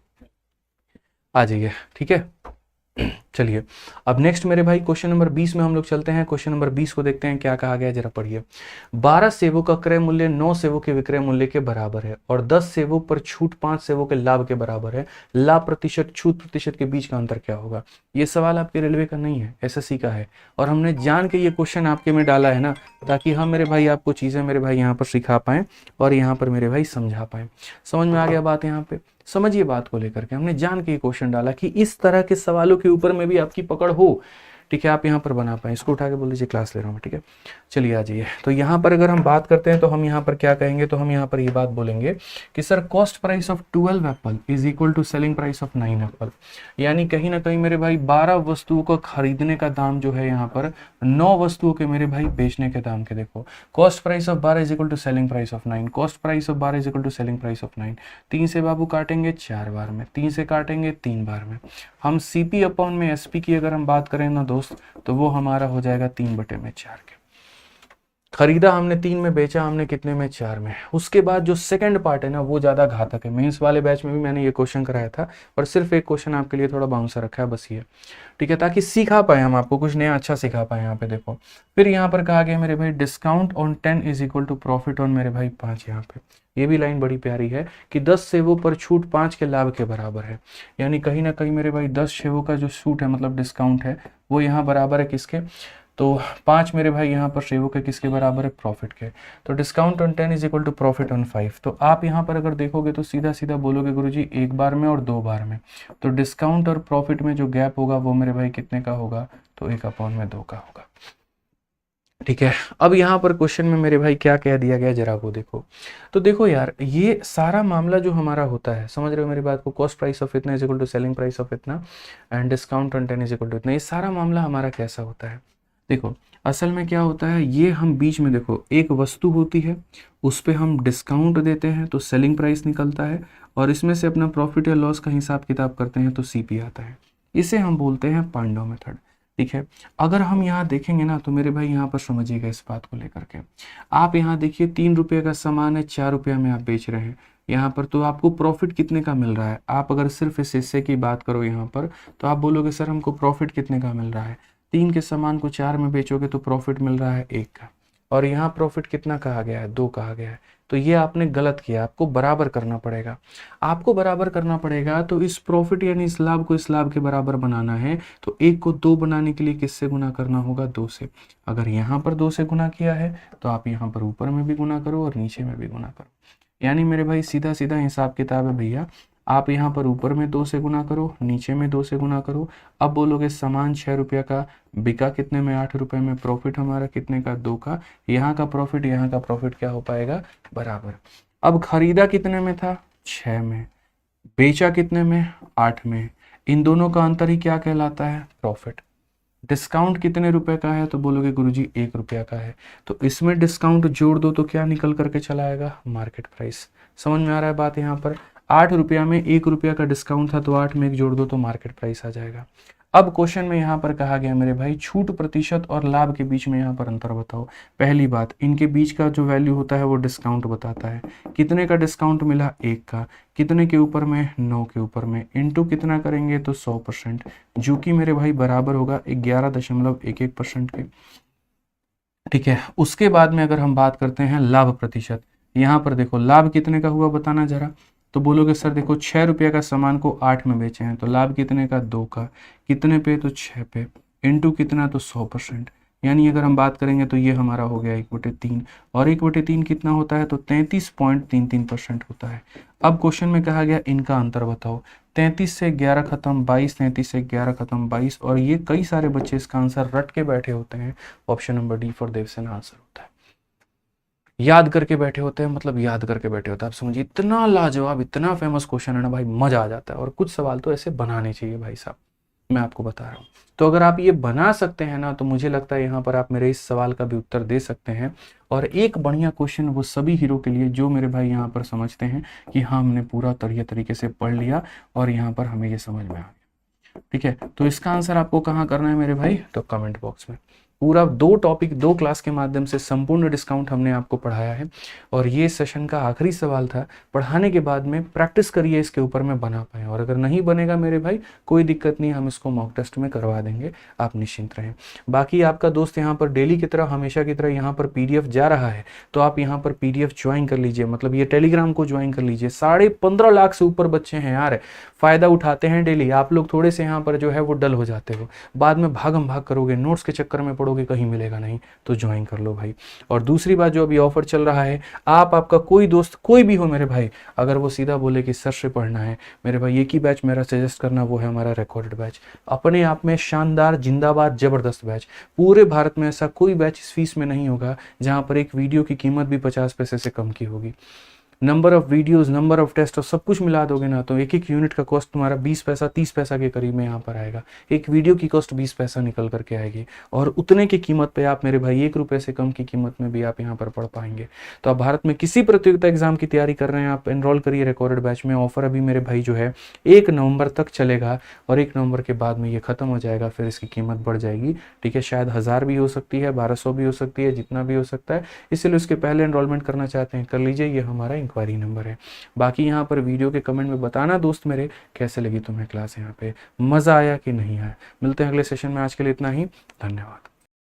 आ जाइए, ठीक है। चलिए अब नेक्स्ट मेरे भाई क्वेश्चन नंबर 20 में हम लोग चलते हैं। क्वेश्चन नंबर 20 को देखते हैं क्या कहा गया, जरा पढ़िए। 12 सेवों का क्रय मूल्य 9 सेवों के विक्रय मूल्य के बराबर है और 10 सेवों पर छूट 5 सेवों के लाभ के बराबर है। लाभ प्रतिशत छूट प्रतिशत के बीच का अंतर क्या होगा। ये सवाल आपके रेलवे का नहीं है, एसएससी का है, और हमने जान के ये क्वेश्चन आपके में डाला है ना, ताकि हम मेरे भाई आपको चीजें मेरे भाई यहाँ पर सिखा पाएं और यहाँ पर मेरे भाई समझा पाएं। समझ में आ गया बात यहाँ पे, समझिए बात को लेकर के हमने जान के ये क्वेश्चन डाला कि इस तरह के सवालों के ऊपर में भी आपकी पकड़ हो, ठीक है, आप यहाँ पर बना पाए। इसको उठा के बोल दीजिए क्लास ले रहा हूँ, ठीक है। चलिए आ जाइए, तो यहाँ पर अगर हम बात करते हैं तो हम यहाँ पर क्या कहेंगे, तो हम यहाँ पर ये बात बोलेंगे कि sir cost price of 12 apple is equal to selling price of 9 apple. यानी कहीं ना कहीं मेरे भाई 12 वस्तुओं को खरीदने का दाम जो है यहाँ पर 9 वस्तुओं के मेरे भाई बेचने के दाम के, देखो cost price of 12 is equal to selling price of 9, cost price of 12 is equal to selling price of 9। 3 से बाबू काटेंगे 4 बार में, 3 से काटेंगे 3 बार में। हम सीपी अपॉन में एसपी की अगर हम बात करें ना दोस्त, तो वो हमारा हो जाएगा 3/4 के। खरीदा हमने 3 में, बेचा हमने कितने में, 4 में। उसके बाद जो सेकंड पार्ट है ना वो ज्यादा घातक है। मेंस वाले बैच में भी मैंने ये क्वेश्चन कराया था और सिर्फ एक क्वेश्चन आपके लिए थोड़ा बाउंसर रखा है बस ये, ठीक है, ताकि सिखा पाए हम आपको कुछ नया अच्छा सिखा पाए। यहाँ पे देखो फिर यहाँ पर कहा गया मेरे भाई discount on 10 is equal to profit on मेरे भाई 5। यहाँ पे ये भी लाइन बड़ी प्यारी है कि 10 सेवों पर छूट 5 के लाभ के बराबर है। यानी कहीं ना कहीं मेरे भाई 10 सेवों का जो छूट है मतलब डिस्काउंट है वो यहाँ बराबर है किसके, तो 5 मेरे भाई यहाँ पर सेवों के किसके बराबर है, प्रॉफिट के। तो discount on 10 is equal to profit on 5। तो आप यहाँ पर अगर देखोगे तो सीधा सीधा बोलोगे गुरुजी 1 बार में और 2 बार में, तो डिस्काउंट और प्रॉफिट में जो गैप होगा वो मेरे भाई कितने का होगा, तो 1/2 का होगा, ठीक है। अब यहाँ पर क्वेश्चन में मेरे भाई क्या कह दिया गया जरा वो देखो। तो देखो यार ये सारा मामला जो हमारा होता है, समझ रहे हो मेरी बात को, कॉस्ट प्राइस ऑफ इतना is equal to selling price of इतना and discount on 10 is equal to इतना, ये सारा मामला हमारा कैसा होता है। देखो असल में क्या होता है, ये हम बीच में देखो एक वस्तु होती है, उस पर हम डिस्काउंट देते हैं तो सेलिंग प्राइस निकलता है, और इसमें से अपना प्रॉफिट या लॉस का हिसाब किताब करते हैं तो सीपी आता है। इसे हम बोलते हैं पांडव मेथड, ठीक है। अगर हम यहाँ देखेंगे ना तो मेरे भाई यहाँ पर समझिएगा इस बात को लेकर के, आप यहाँ देखिए 3 रुपये का सामान है, 4 रुपये में आप बेच रहे हैं यहाँ पर, तो आपको प्रॉफिट कितने का मिल रहा है। आप अगर सिर्फ इस हिस्से की बात करो यहाँ पर तो आप बोलोगे सर हमको प्रॉफिट कितने का मिल रहा है, 3 के सामान को 4 में बेचोगे तो प्रॉफिट मिल रहा है 1 का, और यहाँ प्रॉफिट कितना कहा गया है, 2 कहा गया है। तो ये आपने गलत किया, आपको बराबर करना पड़ेगा, आपको बराबर करना पड़ेगा। तो इस प्रॉफिट यानी इस लाभ को इस लाभ के बराबर बनाना है तो 1 को 2 बनाने के लिए किससे गुना करना होगा, 2 से। अगर यहाँ पर 2 से गुना किया है तो आप यहाँ पर ऊपर में भी गुना करो और नीचे में भी गुना करो। यानी मेरे भाई सीधा सीधा हिसाब किताब है भैया, आप यहाँ पर ऊपर में 2 से गुना करो, नीचे में 2 से गुना करो। अब बोलोगे सामान 6 रुपये का बिका कितने में, 8 रुपये में, प्रॉफिट हमारा कितने का, 2 का। यहाँ का प्रॉफिट यहाँ का प्रॉफिट क्या हो पाएगा, बराबर। अब खरीदा कितने में था, 6 में, बेचा कितने में, 8 में। इन दोनों का अंतर ही क्या कहलाता है, प्रॉफिट। डिस्काउंट कितने रुपए का है, तो बोलोगे गुरुजी 1 रुपया का है, तो इसमें डिस्काउंट जोड़ दो तो क्या निकल करके चला आएगा, मार्केट प्राइस। समझ में आ रहा है बात यहाँ पर, 8 रुपया में 1 रुपया का डिस्काउंट था तो 8 में 1 जोड़ दो तो मार्केट प्राइस आ जाएगा। अब क्वेश्चन में यहाँ पर कहा गया मेरे भाई छूट प्रतिशत और लाभ के बीच में यहाँ पर अंतर बताओ। पहली बात, इनके बीच का जो वैल्यू होता है वो डिस्काउंट बताता है। कितने का डिस्काउंट मिला, 1 का। कितने के ऊपर में, 9 के ऊपर में। इनटू कितना करेंगे तो 100%, जो कि मेरे भाई बराबर होगा 11.11% के, ठीक है। उसके बाद में अगर हम बात करते हैं लाभ प्रतिशत, यहाँ पर देखो लाभ कितने का हुआ बताना जरा, तो बोलोगे सर देखो 6 रुपये का सामान को 8 में बेचे हैं तो लाभ कितने का, 2 का। कितने पे, तो 6 पे। इनटू कितना, तो 100%। यानी अगर हम बात करेंगे तो ये हमारा हो गया 1/3, और 1/3 कितना होता है, तो 33.33% होता है। अब क्वेश्चन में कहा गया इनका अंतर बताओ। 33 से 11 खत्म 22, 33 से 11 खत्म 22, और ये कई सारे बच्चे इसका आंसर रट के बैठे होते हैं। Option number D for Devsena answer होता है, याद करके बैठे होते हैं, मतलब याद करके बैठे होते हैं। आप समझिए इतना लाजवाब इतना फेमस क्वेश्चन है ना भाई, मजा आ जाता है। और कुछ सवाल तो ऐसे बनाने चाहिए भाई साहब, मैं आपको बता रहा हूँ। तो अगर आप ये बना सकते हैं ना, तो मुझे लगता है यहाँ पर आप मेरे इस सवाल का भी उत्तर दे सकते हैं। और एक बढ़िया क्वेश्चन वो सभी हीरो के लिए जो मेरे भाई यहाँ पर समझते हैं कि हाँ हमने पूरा तरीके से पढ़ लिया और यहाँ पर हमें ये समझ में आ गया। ठीक है, तो इसका आंसर आपको कहाँ करना है मेरे भाई, तो कमेंट बॉक्स में। पूरा 2 टॉपिक 2 क्लास के माध्यम से संपूर्ण डिस्काउंट हमने आपको पढ़ाया है और ये सेशन का आखिरी सवाल था। पढ़ाने के बाद में प्रैक्टिस करिए इसके ऊपर में बना पाए, और अगर नहीं बनेगा मेरे भाई कोई दिक्कत नहीं, हम इसको मॉक टेस्ट में करवा देंगे, आप निश्चिंत रहें। बाकी आपका दोस्त यहाँ पर डेली की तरह हमेशा की तरह यहाँ पर पीडीएफ जा रहा है, तो आप यहाँ पर पीडीएफ ज्वाइन कर लीजिए, मतलब ये टेलीग्राम को ज्वाइन कर लीजिए। 15.5 लाख से ऊपर बच्चे हैं यार, फायदा उठाते हैं डेली। आप लोग थोड़े से यहाँ पर जो है वो डल हो जाते हो, बाद में भागम भाग करोगे, नोट्स के चक्कर में पढ़ोगे, कहीं मिलेगा नहीं, तो ज्वाइन कर लो भाई। और दूसरी बात, जो अभी ऑफर चल रहा है, आपका कोई दोस्त कोई भी हो मेरे भाई, अगर वो सीधा बोले कि सर से पढ़ना है मेरे भाई, एक ही बैच मेरा सजेस्ट करना, वो है हमारा रिकॉर्डेड बैच। अपने आप में शानदार, जिंदाबाद, जबरदस्त बैच। पूरे भारत में ऐसा कोई बैच इस फीस में नहीं होगा जहां पर एक वीडियो की कीमत भी 50 पैसे से कम की होगी। Number of videos, number of test और सब कुछ मिला दोगे ना, तो एक एक यूनिट का कॉस्ट तुम्हारा 20 पैसा 30 पैसा के करीब में यहाँ पर आएगा। एक वीडियो की कॉस्ट 20 पैसा निकल करके आएगी, और उतने की कीमत पे आप मेरे भाई 1 रुपये से कम की कीमत में भी आप यहाँ पर पढ़ पाएंगे। तो आप भारत में किसी प्रतियोगिता एग्जाम की तैयारी कर रहे हैं, आप एनरोल करिए रिकॉर्डेड बैच में। ऑफर अभी मेरे भाई जो है 1 नवंबर तक चलेगा, और 1 नवंबर के बाद में ये खत्म हो जाएगा, फिर इसकी कीमत बढ़ जाएगी। ठीक है, शायद 1000 भी हो सकती है, 1200 भी हो सकती है, जितना भी हो सकता है। इसलिए उसके पहले एनरोलमेंट करना चाहते हैं कर लीजिए, ये हमारा इंक्वायरी नंबर है। बाकी यहाँ पर वीडियो के कमेंट में बताना दोस्त मेरे, कैसे लगी तुम्हें क्लास, यहाँ पे मज़ा आया कि नहीं आया। मिलते हैं अगले सेशन में, आज के लिए इतना ही, धन्यवाद।